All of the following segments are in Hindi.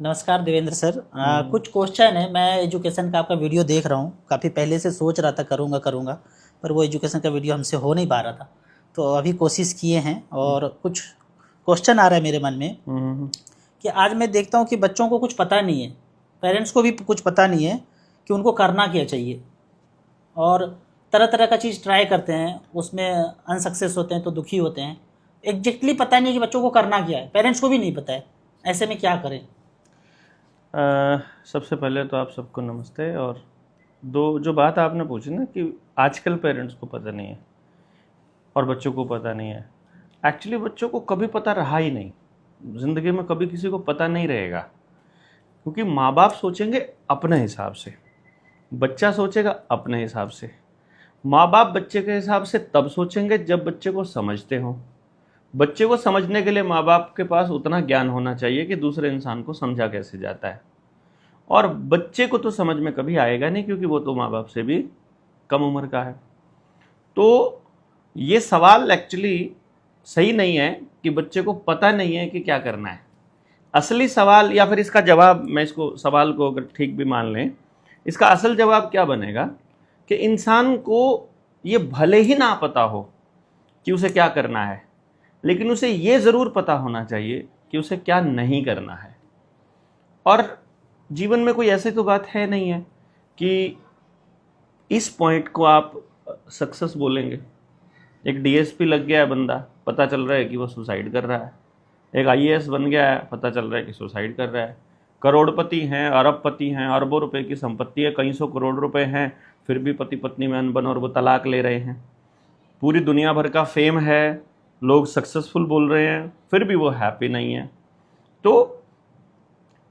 नमस्कार देवेंद्र सर। कुछ क्वेश्चन है। मैं एजुकेशन का आपका वीडियो देख रहा हूँ, काफ़ी पहले से सोच रहा था करूँगा, पर वो एजुकेशन का वीडियो हमसे हो नहीं पा रहा था, तो अभी कोशिश किए हैं और कुछ क्वेश्चन आ रहा है मेरे मन में कि आज मैं देखता हूँ कि बच्चों को कुछ पता नहीं है, पेरेंट्स को भी कुछ पता नहीं है कि उनको करना क्या चाहिए, और तरह तरह का चीज़ ट्राई करते हैं, उसमें अनसक्सेस होते हैं तो दुखी होते हैं। एग्जैक्टली पता नहीं है कि बच्चों को करना क्या है, पेरेंट्स को भी नहीं पता है। ऐसे में क्या करें? सबसे पहले तो आप सबको नमस्ते। और जो बात आपने पूछी ना कि आजकल पेरेंट्स को पता नहीं है और बच्चों को पता नहीं है, एक्चुअली बच्चों को कभी पता रहा ही नहीं, ज़िंदगी में कभी किसी को पता नहीं रहेगा, क्योंकि माँ बाप सोचेंगे अपने हिसाब से, बच्चा सोचेगा अपने हिसाब से। माँ बाप बच्चे के हिसाब से तब सोचेंगे जब बच्चे को समझते हों। बच्चे को समझने के लिए माँ बाप के पास उतना ज्ञान होना चाहिए कि दूसरे इंसान को समझा कैसे जाता है, और बच्चे को तो समझ में कभी आएगा नहीं, क्योंकि वो तो माँ बाप से भी कम उम्र का है। तो ये सवाल एक्चुअली सही नहीं है कि बच्चे को पता नहीं है कि क्या करना है। असली सवाल, या फिर इसका जवाब, मैं इसको सवाल को अगर ठीक भी मान लें, इसका असल जवाब क्या बनेगा कि इंसान को ये भले ही ना पता हो कि उसे क्या करना है, लेकिन उसे ये ज़रूर पता होना चाहिए कि उसे क्या नहीं करना है। और जीवन में कोई ऐसी तो बात है नहीं है कि इस पॉइंट को आप सक्सेस बोलेंगे। एक डीएसपी लग गया है बंदा, पता चल रहा है कि वो सुसाइड कर रहा है। एक आईएएस बन गया है, पता चल रहा है कि सुसाइड कर रहा है। करोड़पति हैं, अरबपति हैं, अरबों रुपए की संपत्ति है, कई सौ करोड़ रुपए हैं, फिर भी पति पत्नी में अनबन और वो तलाक ले रहे हैं। पूरी दुनिया भर का फेम है, लोग सक्सेसफुल बोल रहे हैं, फिर भी वो हैप्पी नहीं है। तो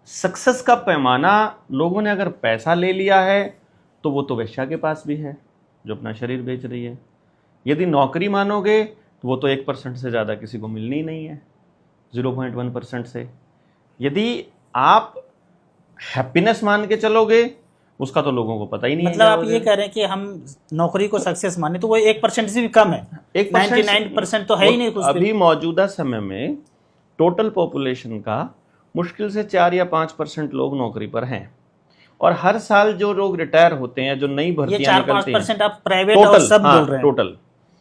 सक्सेस का पैमाना, लोगों ने अगर पैसा ले लिया है तो वो तो वेश्या के पास भी है जो अपना शरीर बेच रही है। यदि नौकरी मानोगे तो वो तो 1% से ज़्यादा किसी को मिलनी ही नहीं है, 0.1% से। यदि आप हैप्पीनेस मान के चलोगे, उसका तो लोगों को पता ही नहीं है। मतलब आप ये कह रहे हैं कि हम नौकरी को सक्सेस माने तो वो 1% से भी कम है। 99% तो है ही नहीं कुछ। अभी मौजूदा समय में टोटल पॉपुलेशन का मुश्किल से 4 या 5% लोग नौकरी पर हैं, और हर साल जो लोग रिटायर होते हैं, जो नई भर्तियां निकलती हैं, 4-5% आप प्राइवेट और सब बोल रहे हैं? टोटल।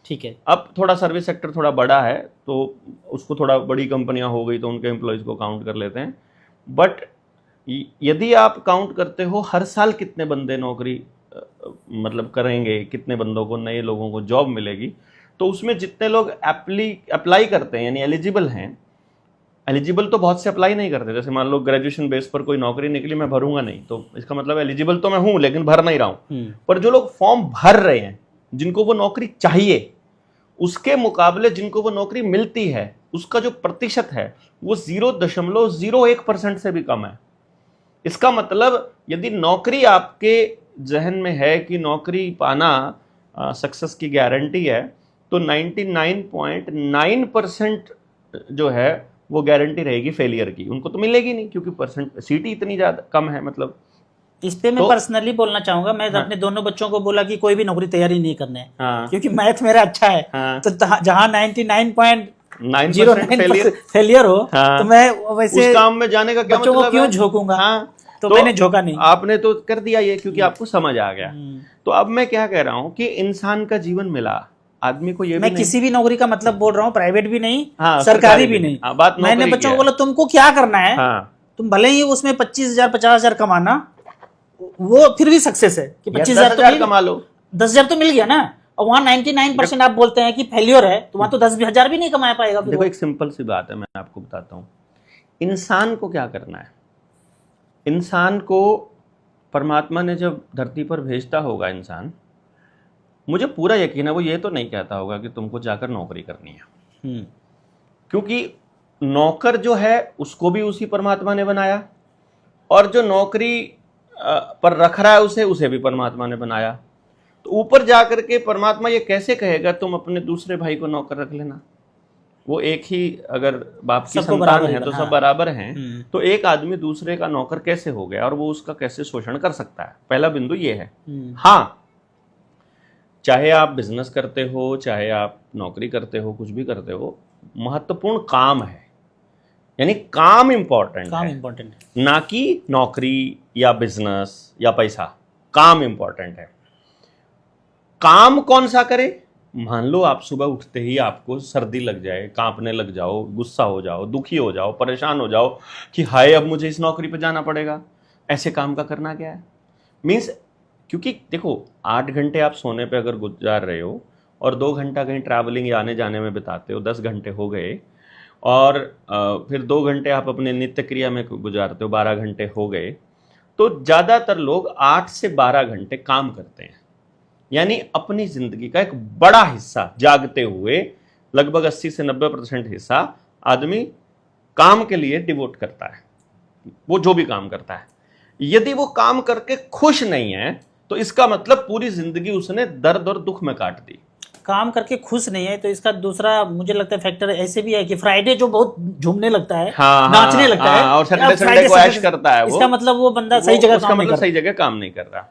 ठीक है। अब थोड़ा सर्विस सेक्टर थोड़ा बड़ा है तो उसको थोड़ा बड़ी कंपनियां हो गई तो उनके एम्प्लॉयज को काउंट कर लेते हैं। बट यदि आप काउंट करते हो हर साल कितने बंदे नौकरी मतलब करेंगे, कितने बंदों को, नए लोगों को जॉब मिलेगी, तो उसमें जितने लोग अप्लाई करते हैं, यानी एलिजिबल हैं, एलिजिबल तो बहुत से अप्लाई नहीं करते। जैसे मान लो ग्रेजुएशन बेस पर कोई नौकरी निकली, मैं भरूंगा नहीं, तो इसका मतलब एलिजिबल तो मैं हूं लेकिन भर नहीं रहा हूं। पर जो लोग फॉर्म भर रहे हैं, जिनको वो नौकरी चाहिए, उसके मुकाबले जिनको वो नौकरी मिलती है, उसका जो प्रतिशत है वो 0.01% से भी कम है। इसका मतलब यदि नौकरी आपके जहन में है कि नौकरी पाना सक्सेस की गारंटी है, तो 99.9% जो है वो गारंटी रहेगी फेलियर की। उनको तो मिलेगी नहीं, क्योंकि सीट ही इतनी ज्यादा कम है। मतलब इस पे मैं पर्सनली बोलना चाहूंगा। मैं अपने दोनों बच्चों को बोला कि कोई भी नौकरी तैयारी नहीं करना है, क्योंकि मैथ मेरा अच्छा है। तो जहाँ 99.9% फेलियर हो, तो मैं वैसे उस काम में जाने का क्या बच्चों मतलब को क्यों झोंकूंगा? तो मैंने झोंका नहीं। आपने तो कर दिया ये, क्योंकि आपको समझ आ गया। तो अब मैं क्या कह रहा हूं कि इंसान का जीवन मिला, आदमी को ये मैं किसी भी नौकरी का मतलब बोल रहा हूँ, प्राइवेट भी नहीं, सरकारी भी नहीं। बात मैंने बच्चों को बोला तुमको क्या करना है, तुम भले ही उसमें 25,000 50,000 कमाना, वो फिर भी सक्सेस है कि 25,000 कमा लो, 10,000 तो मिल गया ना। और वहाँ 99% आप बोलते हैं कि फेल्योर है, तो वहां तो 10,000 भी नहीं कमा पाएगा। देखो एक सिंपल सी बात है, मैं आपको बताता हूँ। इंसान को क्या करना है, इंसान को परमात्मा ने जब धरती पर भेजता होगा, इंसान, मुझे पूरा यकीन है वो ये तो नहीं कहता होगा कि तुमको जाकर नौकरी करनी है, क्योंकि नौकर जो है उसको भी उसी परमात्मा ने बनाया, और जो नौकरी पर रख रहा है उसे भी परमात्मा ने बनाया। तो ऊपर जाकर के परमात्मा ये कैसे कहेगा तुम अपने दूसरे भाई को नौकर रख लेना? वो एक ही, अगर बाप की संतान है तो सब बराबर हैं, तो एक आदमी दूसरे का नौकर कैसे हो गया, और वो उसका कैसे शोषण कर सकता है? पहला बिंदु ये है। हाँ, चाहे आप बिजनेस करते हो, चाहे आप नौकरी करते हो, कुछ भी करते हो, महत्वपूर्ण काम है। यानी काम इंपॉर्टेंट काम है, इम्पोर्टेंट है। ना कि नौकरी या बिजनेस या पैसा। काम इंपॉर्टेंट है। काम कौन सा करे? मान लो आप सुबह उठते ही आपको सर्दी लग जाए, कांपने लग जाओ, गुस्सा हो जाओ, दुखी हो जाओ, परेशान हो जाओ कि हाय अब मुझे इस नौकरी पे जाना पड़ेगा, ऐसे काम का करना क्या है? मीन्स, क्योंकि देखो 8 घंटे आप सोने पे अगर गुजार रहे हो और 2 घंटा कहीं ट्रैवलिंग या आने जाने में बिताते हो, 10 घंटे हो गए, और फिर 2 घंटे आप अपने नित्य क्रिया में गुजारते हो, 12 घंटे हो गए। तो ज़्यादातर लोग 8 से 12 घंटे काम करते हैं, यानी अपनी जिंदगी का एक बड़ा हिस्सा जागते हुए लगभग 80 से 90% हिस्सा आदमी काम के लिए डिवोट करता है, वो जो भी काम करता है। यदि वो काम करके खुश नहीं है तो इसका मतलब पूरी जिंदगी उसने दर्द और दुख में काट दी। काम करके खुश नहीं है तो इसका दूसरा मुझे लगता है फैक्टर ऐसे भी है कि फ्राइडे जो बहुत झूमने लगता है, नाचने लगता है, और सैटरडे संडे को ऐश करता है, इसका मतलब वो बंदा सही जगह काम नहीं कर रहा। सही जगह काम नहीं कर रहा।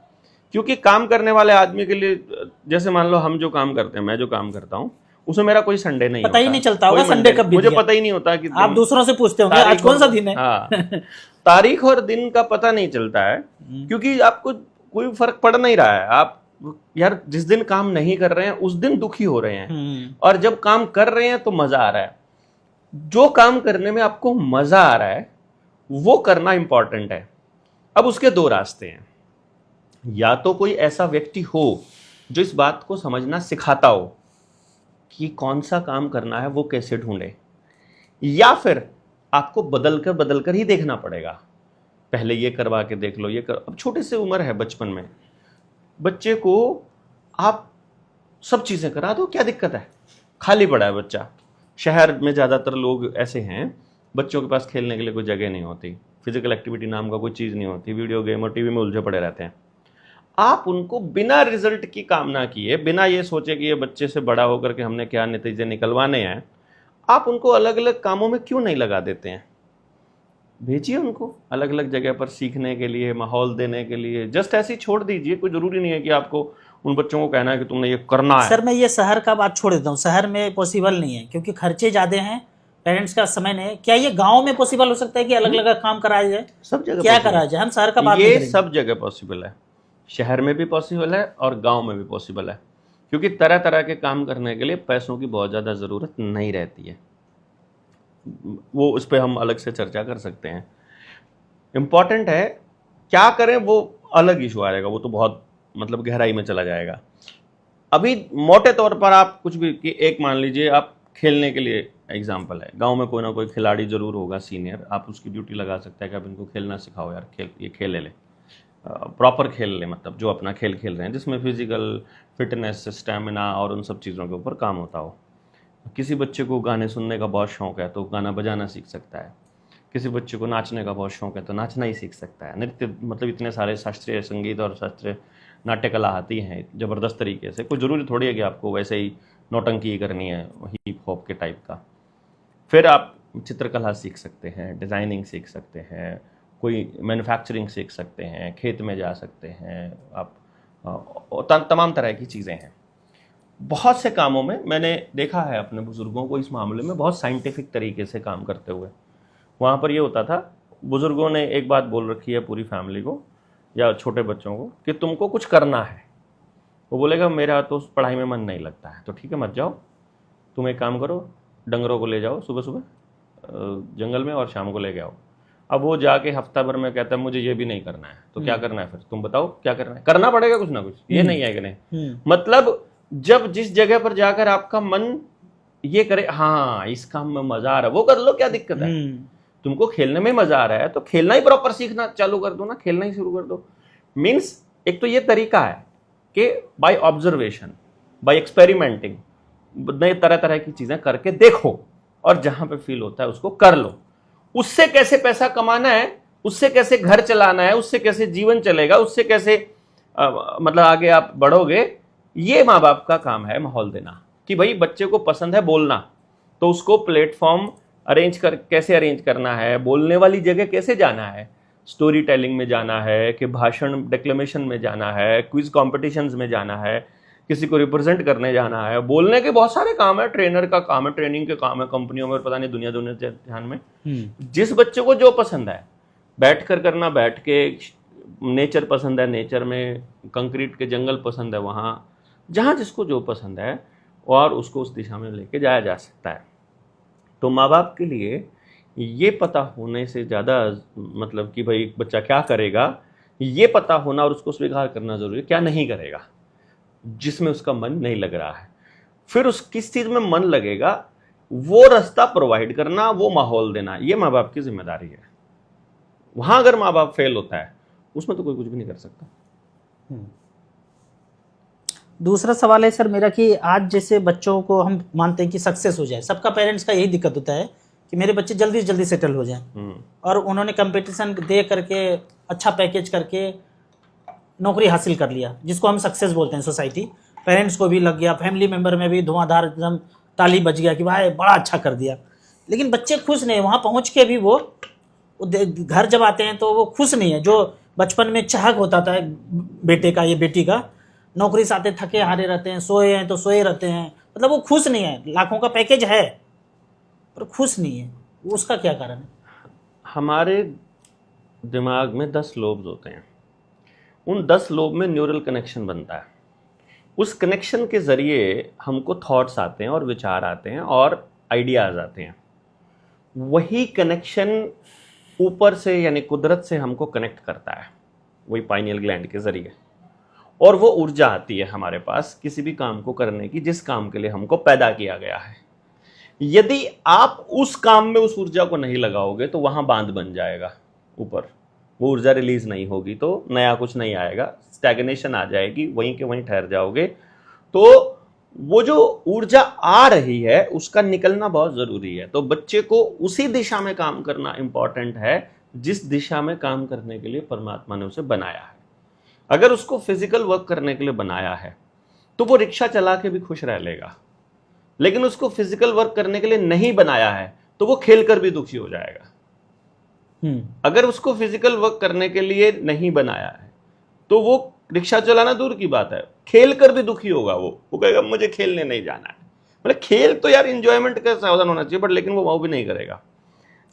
क्योंकि काम करने वाले आदमी के लिए, जैसे मान लो हम जो काम करते हैं, मैं जो काम करता हूँ, उसमें मेरा कोई संडे नहीं पता ही नहीं चलता होगा संडे कब बीत मुझे गया। पता ही नहीं होता कि आप दूसरों से पूछते होंगे आज कौन सा दिन है। तारीख और दिन का पता नहीं चलता है, क्योंकि आपको कोई फर्क पड़ नहीं रहा है। आप यार जिस दिन काम नहीं कर रहे हैं उस दिन दुखी हो रहे हैं, और जब काम कर रहे हैं तो मजा आ रहा है। जो काम करने में आपको मजा आ रहा है वो करना इंपॉर्टेंट है। अब उसके 2 रास्ते हैं, या तो कोई ऐसा व्यक्ति हो जो इस बात को समझना सिखाता हो कि कौन सा काम करना है वो कैसे ढूंढे, या फिर आपको बदल कर ही देखना पड़ेगा। पहले ये करवा के देख लो, ये कर। अब छोटे से उम्र है, बचपन में बच्चे को आप सब चीज़ें करा दो, क्या दिक्कत है? खाली पड़ा है बच्चा। शहर में ज़्यादातर लोग ऐसे हैं, बच्चों के पास खेलने के लिए कोई जगह नहीं होती, फिजिकल एक्टिविटी नाम का कोई चीज़ नहीं होती, वीडियो गेम और टीवी में उलझे पड़े रहते हैं। आप उनको बिना रिजल्ट की कामना किए, बिना ये सोचे कि ये बच्चे से बड़ा होकर के हमने क्या नतीजे निकलवाने हैं, आप उनको अलग अलग कामों में क्यों नहीं लगा देते हैं? भेजिए उनको अलग अलग जगह पर सीखने के लिए, माहौल देने के लिए। जस्ट ऐसे ही छोड़ दीजिए। कोई ज़रूरी नहीं है कि आपको उन बच्चों को कहना है कि तुमने ये करना है। सर मैं ये शहर का बात छोड़ देता हूँ, शहर में पॉसिबल नहीं है क्योंकि खर्चे ज़्यादा हैं, पेरेंट्स का समय नहीं है। क्या ये गांव में पॉसिबल हो सकता है कि अलग अलग काम कराया जाए? सब जगह क्या कराया जाए? हम शहर का बात नहीं ये करेंगे। सब जगह पॉसिबल है, शहर में भी पॉसिबल है और गांव में भी पॉसिबल है, क्योंकि तरह तरह के काम करने के लिए पैसों की बहुत ज़्यादा ज़रूरत नहीं रहती है। वो उस पर हम अलग से चर्चा कर सकते हैं। इम्पॉर्टेंट है क्या करें वो अलग इशू आएगा, वो तो बहुत मतलब गहराई में चला जाएगा। अभी मोटे तौर पर आप कुछ भी कि एक मान लीजिए आप खेलने के लिए एग्जाम्पल है, गांव में कोई ना कोई खिलाड़ी जरूर होगा सीनियर, आप उसकी ड्यूटी लगा सकते हैं कि आप इनको खेलना सिखाओ यार, ये खेल ले, प्रॉपर खेल ले, मतलब जो अपना खेल खेल रहे हैं जिसमें फिजिकल फिटनेस, स्टेमिना और उन सब चीज़ों के ऊपर काम होता हो। किसी बच्चे को गाने सुनने का बहुत शौक है तो गाना बजाना सीख सकता है, किसी बच्चे को नाचने का बहुत शौक है तो नाचना ही सीख सकता है। नृत्य मतलब इतने सारे शास्त्रीय संगीत और शास्त्रीय नाट्य कला आती हैं ज़बरदस्त तरीके से। कोई ज़रूरी थोड़ी है कि आपको वैसे ही नौटंकी करनी है हिप हॉप के टाइप का। फिर आप चित्रकला सीख सकते हैं, डिज़ाइनिंग सीख सकते हैं, कोई मैन्युफैक्चरिंग सीख सकते हैं, खेत में जा सकते हैं आप, तमाम तरह की चीज़ें हैं। बहुत से कामों में मैंने देखा है अपने बुज़ुर्गों को इस मामले में बहुत साइंटिफिक तरीके से काम करते हुए। वहाँ पर ये होता था, बुज़ुर्गों ने एक बात बोल रखी है पूरी फैमिली को या छोटे बच्चों को कि तुमको कुछ करना है। वो बोलेगा मेरा तो पढ़ाई में मन नहीं लगता है, तो ठीक है मत जाओ, तुम एक काम करो, डंगरों को ले जाओ सुबह सुबह जंगल में और शाम को लेके आओ। अब वो जाके हफ्ता भर में कहता है मुझे ये भी नहीं करना है, तो क्या करना है फिर? तुम बताओ क्या करना है? करना पड़ेगा कुछ ना कुछ, ये नहीं है कि नहीं। मतलब जब जिस जगह पर जाकर आपका मन ये करे हाँ इस काम में मजा आ रहा है, वो कर लो, क्या दिक्कत है? तुमको खेलने में मजा आ रहा है तो खेलना ही प्रॉपर सीखना चालू कर दो ना, खेलना ही शुरू कर दो। मीन्स एक तो ये तरीका है कि बाय ऑब्जर्वेशन, बाय एक्सपेरिमेंटिंग, नए तरह तरह की चीजें करके देखो और जहां पे फील होता है उसको कर लो। उससे कैसे पैसा कमाना है, उससे कैसे घर चलाना है, उससे कैसे जीवन चलेगा, उससे कैसे मतलब आगे आप बढ़ोगे, ये माँ बाप का काम है माहौल देना कि भाई बच्चे को पसंद है बोलना, तो उसको प्लेटफॉर्म कैसे अरेंज करना है, बोलने वाली जगह कैसे जाना है, स्टोरी टेलिंग में जाना है कि भाषण डिक्लेमेशन में जाना है, क्विज कॉम्पिटिशन्स में जाना है, किसी को रिप्रेजेंट करने जाना है, बोलने के बहुत सारे काम है, ट्रेनर का काम है, ट्रेनिंग के काम है कंपनियों में, पता नहीं दुनिया दुनिया ध्यान में। जिस बच्चे को जो पसंद है, बैठ कर करना बैठ के, नेचर पसंद है नेचर में, कंक्रीट के जंगल पसंद है वहाँ, जहाँ जिसको जो पसंद है और उसको उस दिशा में लेके जाया जा सकता है। तो माँ बाप के लिए ये पता होने से ज़्यादा, मतलब कि भाई बच्चा क्या करेगा ये पता होना और उसको स्वीकार करना जरूरी है, क्या नहीं करेगा जिसमें उसका मन नहीं लग रहा है। फिर उस किस चीज़ में मन लगेगा वो रास्ता प्रोवाइड करना, वो माहौल देना, ये माँ बाप की जिम्मेदारी है। वहाँ अगर माँ बाप फेल होता है उसमें तो कोई कुछ भी नहीं कर सकता। दूसरा सवाल है सर मेरा कि आज जैसे बच्चों को हम मानते हैं कि सक्सेस हो जाए, सबका पेरेंट्स का यही दिक्कत होता है कि मेरे बच्चे जल्दी से जल्दी सेटल हो जाएं, और उन्होंने कंपटीशन दे करके अच्छा पैकेज करके नौकरी हासिल कर लिया, जिसको हम सक्सेस बोलते हैं। सोसाइटी, पेरेंट्स को भी लग गया, फैमिली मेम्बर में भी धुआंधार एकदम ताली बज गया कि भाई बड़ा अच्छा कर दिया, लेकिन बच्चे खुश नहीं। वहाँ पहुँच के भी वो घर जब आते हैं तो वो खुश नहीं है। जो बचपन में चाहक होता था बेटे का या बेटी का, नौकरी से आते थके हारे रहते हैं, सोए हैं तो सोए रहते हैं, मतलब वो खुश नहीं है। लाखों का पैकेज है पर खुश नहीं है, उसका क्या कारण है? हमारे दिमाग में 10 लोब्स होते हैं, उन 10 लोब में न्यूरल कनेक्शन बनता है। उस कनेक्शन के ज़रिए हमको थॉट्स आते हैं और विचार आते हैं और आइडियाज़ आते हैं। वही कनेक्शन ऊपर से यानी कुदरत से हमको कनेक्ट करता है, वही पाइनियल ग्लैंड के ज़रिए, और वो ऊर्जा आती है हमारे पास किसी भी काम को करने की जिस काम के लिए हमको पैदा किया गया है। यदि आप उस काम में उस ऊर्जा को नहीं लगाओगे तो वहाँ बांध बन जाएगा, ऊपर वो ऊर्जा रिलीज नहीं होगी तो नया कुछ नहीं आएगा, स्टैग्नेशन आ जाएगी, वहीं के वहीं ठहर जाओगे। तो वो जो ऊर्जा आ रही है उसका निकलना बहुत ज़रूरी है। तो बच्चे को उसी दिशा में काम करना इम्पॉर्टेंट है जिस दिशा में काम करने के लिए परमात्मा ने उसे बनाया है। अगर उसको फिजिकल वर्क करने के लिए बनाया है तो वो रिक्शा चला के भी खुश रह लेगा, लेकिन उसको फिजिकल वर्क करने के लिए नहीं बनाया है तो वो खेल कर भी दुखी हो जाएगा। अगर उसको फिजिकल वर्क करने के लिए नहीं बनाया है तो वो रिक्शा चलाना दूर की बात है, खेल कर भी दुखी होगा। वो कहेगा मुझे खेलने नहीं जाना है। मतलब खेल तो यार एंजॉयमेंट का साधन होना चाहिए, बट लेकिन वो भी नहीं करेगा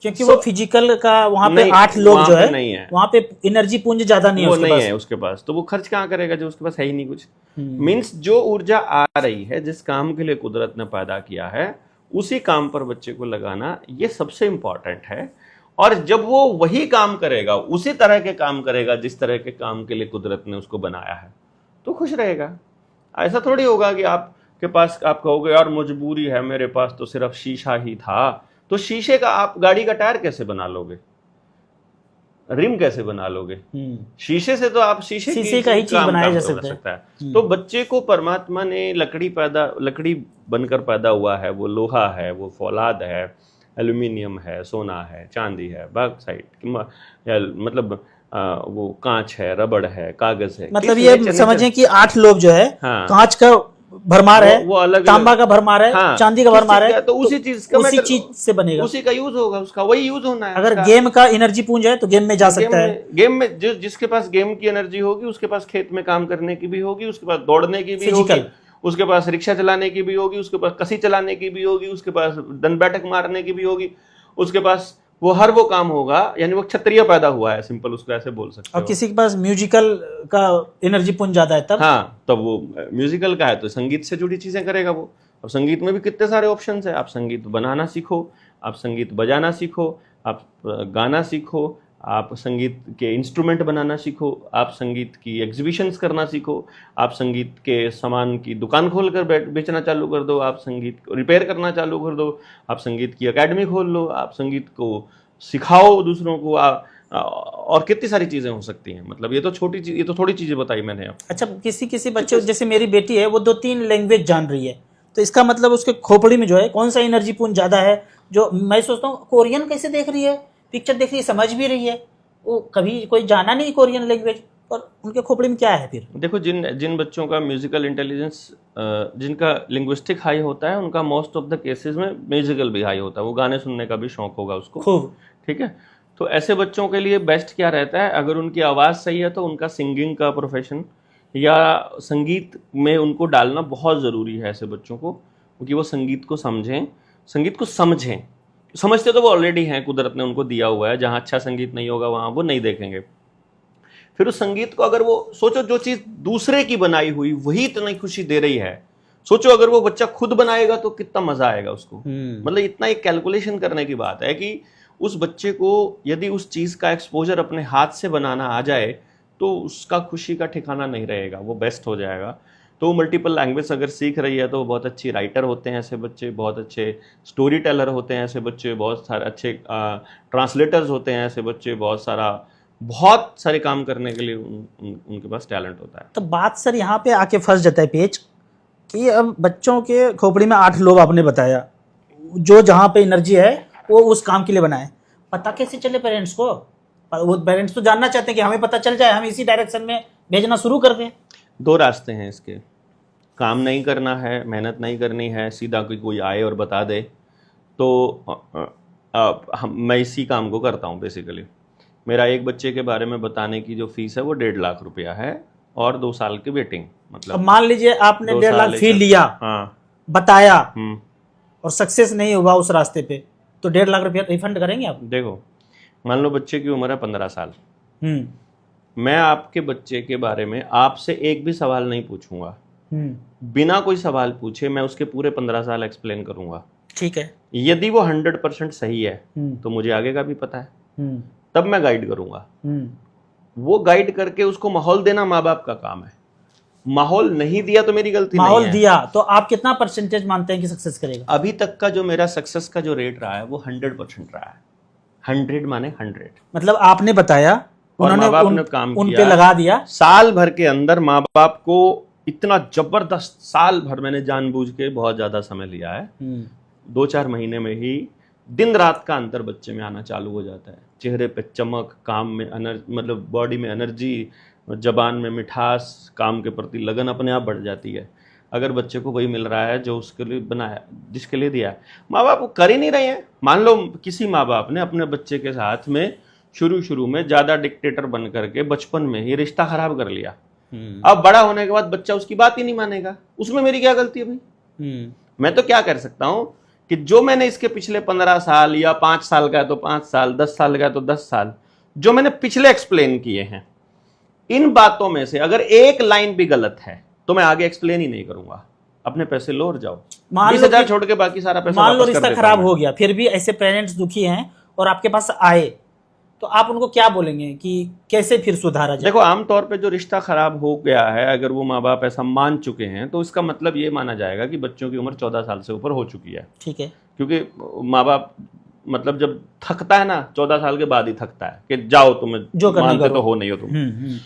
क्योंकि वो फिजिकल का वहाँ पे 8 लोग जो है नहीं है, वहाँ पे एनर्जी पुंज ज्यादा नहीं है, वो उसके नहीं पास है उसके पास, तो वो खर्च कहाँ करेगा जो उसके पास है ही नहीं कुछ। मीन्स जो ऊर्जा आ रही है, जिस काम के लिए कुदरत ने पैदा किया है, उसी काम पर बच्चे को लगाना ये सबसे इंपॉर्टेंट है। और जब वो वही काम करेगा, उसी तरह के काम करेगा जिस तरह के काम के लिए कुदरत ने उसको बनाया है, तो खुश रहेगा। ऐसा थोड़ी होगा कि आपके पास आप कहोगे यार मजबूरी है, मेरे पास तो सिर्फ शीशा ही था, तो शीशे का आप गाड़ी का टायर कैसे बना लोगे, रिम कैसे बना लोगे? शीशे से तो आप शीशे का ही चीज बनाया जा सकता है। तो बच्चे को परमात्मा ने लकड़ी बनकर पैदा हुआ है, वो लोहा है, वो फौलाद है, एल्यूमिनियम है, सोना है, चांदी है, बॉक्साइट, मतलब वो कांच है, रबड़ है, कागज है। मतलब ये समझें कि 8 लोग जो है, कांच का भरमार है, वो अलग तांबा का भरमार है, चांदी का भरमार है, तो उसी चीज से बनेगा, उसी का यूज होगा, उसका वही यूज होना है। अगर गेम का एनर्जी पुंज है तो गेम में जा सकता है। गेम में जिसके पास गेम की एनर्जी होगी उसके पास खेत में काम करने की भी होगी, उसके पास दौड़ने की भी होगी, उसके पास रिक्शा चलाने की भी होगी, उसके पास कसी चलाने की भी होगी, उसके पास दंड बैठक मारने की भी होगी, उसके पास वो काम होगा। यानी वो क्षत्रिय पैदा हुआ है, सिंपल उसको ऐसे बोल सकते हो। और किसी के पास म्यूजिकल का एनर्जी पुंज ज्यादा है तब, हाँ, तब वो म्यूजिकल का है तो संगीत से जुड़ी चीजें करेगा वो। अब संगीत में भी कितने सारे ऑप्शंस है, आप संगीत बनाना सीखो, आप संगीत बजाना सीखो, आप गाना सीखो, आप संगीत के इंस्ट्रूमेंट बनाना सीखो, आप संगीत की एग्जीबिशंस करना सीखो, आप संगीत के सामान की दुकान खोल कर बेचना चालू कर दो, आप संगीत को रिपेयर करना चालू कर दो, आप संगीत की एकेडमी खोल लो, आप संगीत को सिखाओ दूसरों को, और कितनी सारी चीज़ें हो सकती हैं। मतलब ये तो थोड़ी चीज़ें बताई मैंने आप। अच्छा, किसी बच्चे, जैसे मेरी बेटी है वो 2-3 लैंग्वेज जान रही है, तो इसका मतलब उसके खोपड़ी में जो है कौन सा एनर्जी पुंज ज़्यादा है? जो मैं सोचता हूँ कोरियन कैसे देख रही है, पिक्चर देख रही है, समझ भी रही है, वो कभी कोई जाना नहीं कोरियन लैंग्वेज, और उनके खोपड़ी में क्या है फिर? देखो, जिन बच्चों का म्यूजिकल इंटेलिजेंस, जिनका लिंग्विस्टिक हाई होता है, उनका मोस्ट ऑफ द केसेस में म्यूजिकल भी हाई होता है, वो गाने सुनने का भी शौक होगा उसको खूब, ठीक है। तो ऐसे बच्चों के लिए बेस्ट क्या रहता है, अगर उनकी आवाज़ सही है तो उनका सिंगिंग का प्रोफेशन या संगीत में उनको डालना बहुत ज़रूरी है ऐसे बच्चों को, क्योंकि वो संगीत को समझें, संगीत को समझें। समझते तो वो ऑलरेडी हैं, कुदरत ने उनको दिया हुआ है, जहाँ अच्छा संगीत नहीं होगा वहाँ वो नहीं देखेंगे। फिर उस संगीत को अगर वो सोचो, जो चीज़ दूसरे की बनाई हुई वही इतनी खुशी दे रही है, सोचो अगर वो बच्चा खुद बनाएगा तो कितना मजा आएगा उसको। मतलब इतना एक कैलकुलेशन करने की बात है कि उस बच्चे को यदि उस चीज का एक्सपोजर अपने हाथ से बनाना आ जाए तो उसका खुशी का ठिकाना नहीं रहेगा, वो बेस्ट हो जाएगा। तो मल्टीपल लैंग्वेज अगर सीख रही है तो बहुत अच्छी राइटर होते हैं ऐसे बच्चे, बहुत अच्छे स्टोरी टेलर होते हैं ऐसे बच्चे, बहुत सारे अच्छे ट्रांसलेटर्स होते हैं ऐसे बच्चे, बहुत सारे काम करने के लिए उनके पास टैलेंट होता है। तो बात सर यहाँ पे आके फंस जाता है पेच कि अब बच्चों के खोपड़ी में 8 लोब आपने बताया, जो जहाँ पे एनर्जी है वो उस काम के लिए बनाए, पता कैसे चले पेरेंट्स को? वो पेरेंट्स तो जानना चाहते हैं कि हमें पता चल जाए, हम इसी डायरेक्शन में भेजना शुरू कर दें। 2 रास्ते हैं इसके, काम नहीं करना है, मेहनत नहीं करनी है, सीधा कोई आए और बता दे तो मैं इसी काम को करता हूँ बेसिकली। मेरा एक बच्चे के बारे में बताने की जो फीस है वो 1.5 लाख रुपया है और 2 साल की वेटिंग। मतलब मान लीजिए आपने 1.5 लाख फी लिया, हाँ, बताया और सक्सेस नहीं हुआ उस रास्ते पे, तो 1.5 लाख रुपया रिफंड करेंगे आप? देखो, मान लो बच्चे की उम्र है 15 साल, मैं आपके बच्चे के बारे में आपसे एक भी सवाल नहीं पूछूंगा, बिना कोई सवाल पूछे मैं उसके पूरे 15 साल एक्सप्लेन करूंगा। ठीक है। यदि वो 100% सही है तो मुझे आगे का भी पता है, तब मैं गाइड करूंगा। वो गाइड करके उसको माहौल देना माँ बाप का काम है। माहौल नहीं दिया तो मेरी गलती नहीं है। माहौल दिया तो आप कितना परसेंटेज मानते हैं कि सक्सेस करेगा? अभी तक का जो मेरा सक्सेस का जो रेट रहा है वो 100% रहा है। 100 माने 100, मतलब आपने बताया, उन्होंने काम उन पे लगा दिया। साल भर के अंदर माँ बाप को इतना जबरदस्त, साल भर मैंने जानबूझ के बहुत ज्यादा समय लिया है। 2-4 महीने में ही दिन रात का अंतर बच्चे में आना चालू हो जाता है। चेहरे पे चमक, काम में मतलब बॉडी में एनर्जी, जबान में मिठास, काम के प्रति लगन अपने आप बढ़ जाती है अगर बच्चे को वही मिल रहा है जो उसके लिए बनाया, जिसके लिए दिया है। माँ बाप वो कर ही नहीं रहे हैं। मान लो किसी माँ बाप ने अपने बच्चे के साथ में शुरू में ज्यादा डिक्टेटर बन करके बचपन में ही रिश्ता खराब कर लिया, अब बड़ा होने के बाद बच्चा उसकी बात ही नहीं मानेगा, उसमें मेरी क्या गलती है भाई? मैं तो क्या कर सकता हूं कि जो मैंने इसके पिछले 15 साल या 5 साल का है तो 5 साल, 10 साल का है तो 10 साल, जो मैंने पिछले एक्सप्लेन किए हैं, इन बातों में से अगर एक लाइन भी गलत है तो मैं आगे एक्सप्लेन ही नहीं करूंगा। अपने पैसे लो और जाओ, 20,000 छोड़ के बाकी सारा पैसा मान लो रिश्ता खराब हो गया, फिर भी ऐसे पेरेंट्स दुखी हैं और आपके पास आए, तो आप उनको क्या बोलेंगे कि कैसे फिर सुधारा जाए? देखो, आमतौर पे जो रिश्ता खराब हो गया है, अगर वो माँ बाप ऐसा मान चुके हैं तो इसका मतलब ये माना जाएगा कि बच्चों की उम्र 14 साल से ऊपर हो चुकी है। ठीक है। क्योंकि माँ बाप मतलब जब थकता है ना, 14 साल के बाद ही थकता है कि जाओ, तुम्हें जो मानते तो हो नहीं हो तुम।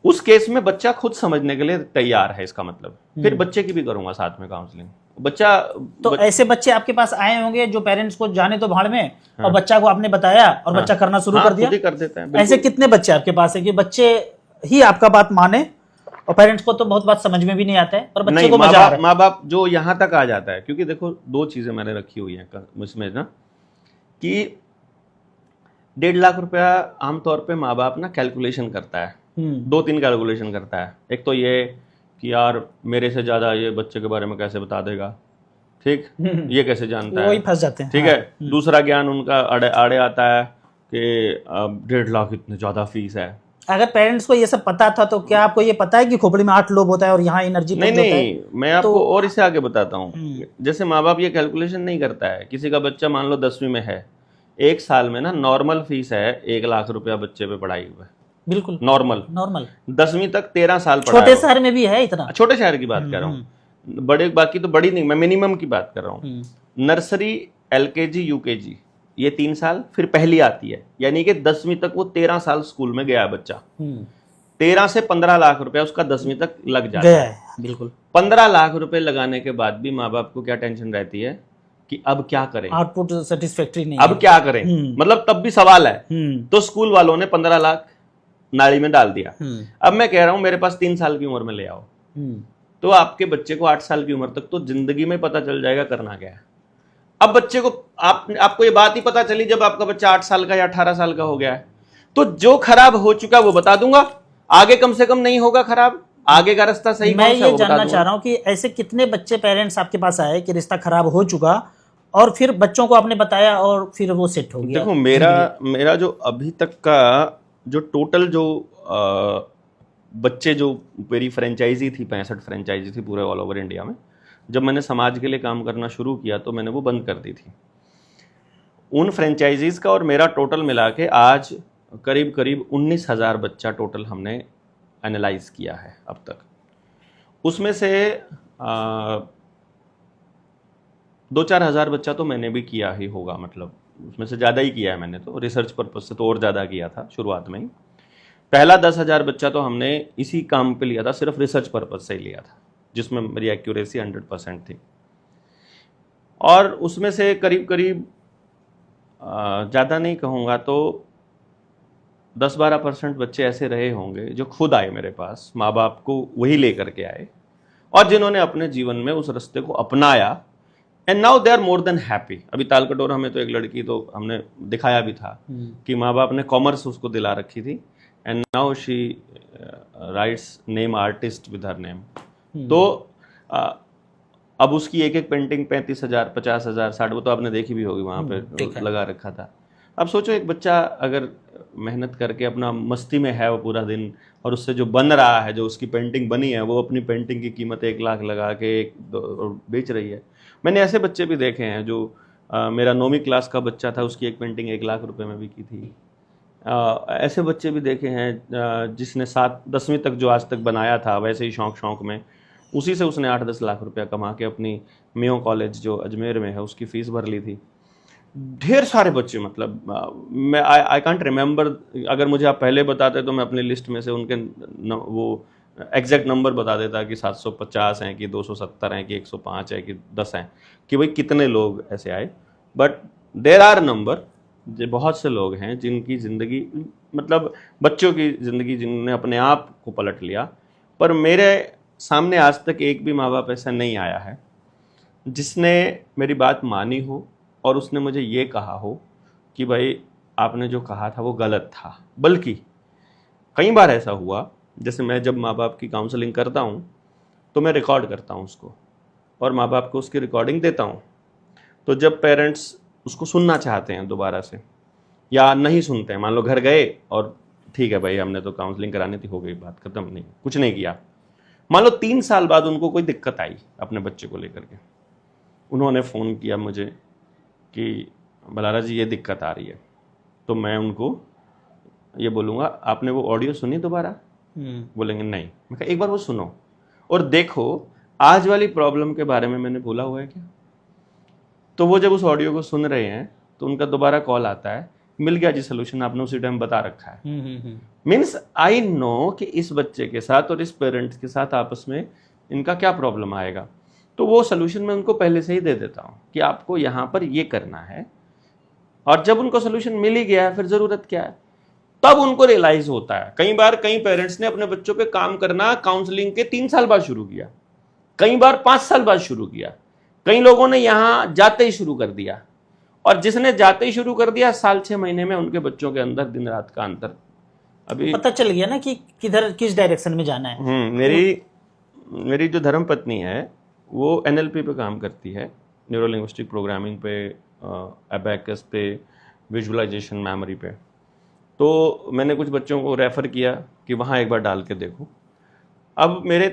उस केस में बच्चा खुद समझने के लिए तैयार है, इसका मतलब फिर बच्चे की भी करूंगा साथ में काउंसलिंग। बच्चा तो ऐसे बच्चे आपके पास आए होंगे जो पेरेंट्स को जाने तो भाड़ में, और बच्चा को आपने बताया और बच्चा करना शुरू कर दिया? खुद ही कर देते हैं। ऐसे कितने बच्चे आपके पास है कि बच्चे ही आपका बात माने और पेरेंट्स को तो बहुत बात समझ में भी नहीं आता है और बच्चे को मजा आ रहा है? माँ बाप जो यहाँ तक आ जाता है, क्योंकि देखो 2 चीजें मैंने रखी हुई है इसमें ना, कि 1.5 लाख रुपया आमतौर पे माँ बाप ना कैलकुलेशन करता है, 2-3 कैलकुलेशन करता है। एक तो ये कि यार मेरे से ज्यादा ये बच्चे के बारे में कैसे बता देगा, ठीक, ये कैसे जानता है, वही फंस जाते हैं। ठीक है। दूसरा ज्ञान उनका आड़े आता है कि 1.5 लाख इतने ज्यादा फीस है। अगर पेरेंट्स को ये सब पता था तो क्या आपको ये पता है कि खोपड़ी में 8 लोब होता है और यहाँ एनर्जी नहीं, मैं आपको और इसे आगे बताता हूँ। जैसे माँ बाप ये कैलकुलेशन नहीं करता है, किसी का बच्चा मान लो 10वीं में है, 1 साल में ना नॉर्मल फीस है 1 लाख रुपया बच्चे पे पढ़ाई हुई, बिल्कुल नॉर्मल 10वीं तक 13 साल पढ़ा। छोटे शहर में भी है इतना? छोटे शहर की बात कर रहा हूँ, बड़े बाकी तो बड़ी नहीं, मैं मिनिमम की बात कर रहा हूँ। नर्सरी, LKG, UKG ये 3 साल, फिर पहली आती है, यानी कि 10वीं तक वो 13 साल स्कूल में गया बच्चा। 13 से 15 लाख रुपया उसका 10वीं तक लग जाता है। बिल्कुल। 15 लाख रुपए लगाने के बाद भी माँ बाप को क्या टेंशन रहती है कि अब क्या करें, आउटपुट सेटिस्फैक्टरी नहीं, अब क्या करें, मतलब तब भी सवाल है। तो स्कूल वालों ने 15 लाख नाली में डाल दिया। अब मैं कह रहा हूं मेरे पास 3 साल की उम्र में ले आओ, तो आपके बच्चे को 8 साल की उम्र तक तो जिंदगी में पता चल जाएगा करना क्या है। अब बच्चे को आपको ये बात ही पता चली जब आपका बच्चा 8 साल का या 18 साल का हो गया है, तो जो खराब हो चुका वो बता दूंगा, आगे कम से कम नहीं होगा खराब। आगे का रास्ता सही मैं कौन सा ये वो बता जानना दूंगा। चाह रहा हूँ कि ऐसे कितने बच्चे पेरेंट्स आपके पास आए कि रिश्ता खराब हो चुका और फिर बच्चों को आपने बताया और फिर वो सेट हो गया? देखो मेरा जो अभी तक का जो टोटल जो बच्चे जो मेरी फ्रेंचाइजी थी, 65 फ्रेंचाइजी थी पूरे ऑल ओवर इंडिया में, जब मैंने समाज के लिए काम करना शुरू किया तो मैंने वो बंद कर दी थी। उन फ्रेंचाइजीज का और मेरा टोटल मिला के आज करीब करीब 19,000 बच्चा टोटल हमने एनालाइज किया है अब तक। उसमें से 2-4 हज़ार बच्चा तो मैंने भी किया ही होगा, मतलब उसमें से ज़्यादा ही किया है मैंने, तो रिसर्च पर्पज से तो और ज़्यादा किया था शुरुआत में ही। पहला 10,000 बच्चा तो हमने इसी काम पे लिया था, सिर्फ रिसर्च पर्पज से ही लिया था, जिसमें मेरी एक्यूरेसी 100% थी। और उसमें से करीब करीब ज़्यादा नहीं कहूँगा तो 10-12% बच्चे ऐसे रहे होंगे जो खुद आए मेरे पास, माँ बाप को वही लेकर के आए और जिन्होंने अपने जीवन में उस रास्ते को अपनाया, and now they are more than happy. अभी तालकटोरा में तो एक लड़की, तो हमने दिखाया भी था कि माँ बाप ने कॉमर्स उसको दिला रखी थी, and now she writes name artist with her name. तो अब उसकी एक एक पेंटिंग 35,000, 50,000, 60, वो तो आपने देखी भी होगी वहाँ पे लगा रखा था। अब सोचो एक बच्चा अगर मेहनत करके अपना मस्ती में है वो पूरा दिन, और उससे जो बन रहा है, जो उसकी पेंटिंग बनी है, वो अपनी पेंटिंग की कीमत 1 लाख लगा के बेच रही है। मैंने ऐसे बच्चे भी देखे हैं जो मेरा 9वीं क्लास का बच्चा था, उसकी एक पेंटिंग 1 लाख रुपए में बिकी थी। ऐसे बच्चे भी देखे हैं जिसने 7-10वीं तक जो आज तक बनाया था, वैसे ही शौक में उसी से उसने 8-10 लाख रुपया कमा के अपनी मेयो कॉलेज जो अजमेर में है उसकी फ़ीस भर ली थी। ढेर सारे बच्चे, मतलब मैं आई कांट रिमेंबर, अगर मुझे आप पहले बताते तो मैं अपनी लिस्ट में से उनके वो एग्जैक्ट नंबर बता देता कि 750 हैं कि 270 हैं कि 105 है कि 10 हैं, कि भाई कितने लोग ऐसे आए। बट देर आर नंबर, जो बहुत से लोग हैं जिनकी ज़िंदगी, मतलब बच्चों की ज़िंदगी जिन्होंने अपने आप को पलट लिया। पर मेरे सामने आज तक एक भी माँ बाप ऐसा नहीं आया है जिसने मेरी बात मानी हो और उसने मुझे ये कहा हो कि भाई आपने जो कहा था वो गलत था। बल्कि कई बार ऐसा हुआ, जैसे मैं जब माँ बाप की काउंसलिंग करता हूँ तो मैं रिकॉर्ड करता हूँ उसको और माँ बाप को उसकी रिकॉर्डिंग देता हूँ। तो जब पेरेंट्स उसको सुनना चाहते हैं दोबारा से या नहीं सुनते हैं, मान लो घर गए और ठीक है भाई हमने तो काउंसलिंग करानी थी, हो गई बात खत्म, नहीं कुछ नहीं किया, मान लो 3 साल बाद उनको कोई दिक्कत आई अपने बच्चे को लेकर के, उन्होंने फ़ोन किया मुझे कि बलारा जी ये दिक्कत आ रही है, तो मैं उनको ये बोलूँगा आपने वो ऑडियो सुनी दोबारा? बोलेंगे नहीं। मैं कहा एक बार वो सुनो और देखो आज वाली प्रॉब्लम के बारे में मैंने बोला हुआ है क्या। तो वो जब उस ऑडियो को सुन रहे हैं तो उनका दोबारा कॉल आता है, मिल गया जी सोल्यूशन, आपने उसी टाइम बता रखा है। मीन्स आई नो कि इस बच्चे के साथ और इस पेरेंट्स के साथ आपस में इनका क्या प्रॉब्लम आएगा, तो वो सोल्यूशन मैं उनको पहले से ही दे देता हूँ कि आपको यहाँ पर ये करना है। और जब उनको सोल्यूशन मिल ही गया है फिर ज़रूरत क्या है, तब उनको रियलाइज होता है। कई बार कई पेरेंट्स ने अपने बच्चों पे काम करना काउंसलिंग के 3 साल बाद शुरू किया, कई बार 5 साल बाद शुरू किया, कई लोगों ने यहाँ जाते ही शुरू कर दिया, और जिसने जाते ही शुरू कर दिया 6 महीने में उनके बच्चों के अंदर दिन रात का अंतर अभी पता चल गया ना कि किधर किस डायरेक्शन में जाना है। मेरी जो धर्म पत्नी है वो NLP पे काम करती है, न्यूरो लिंग्विस्टिक प्रोग्रामिंग पे, अबैकस पे, विजुअलाइजेशन, मेमोरी पे। तो मैंने कुछ बच्चों को रेफ़र किया कि वहाँ एक बार डाल के देखो। अब मेरे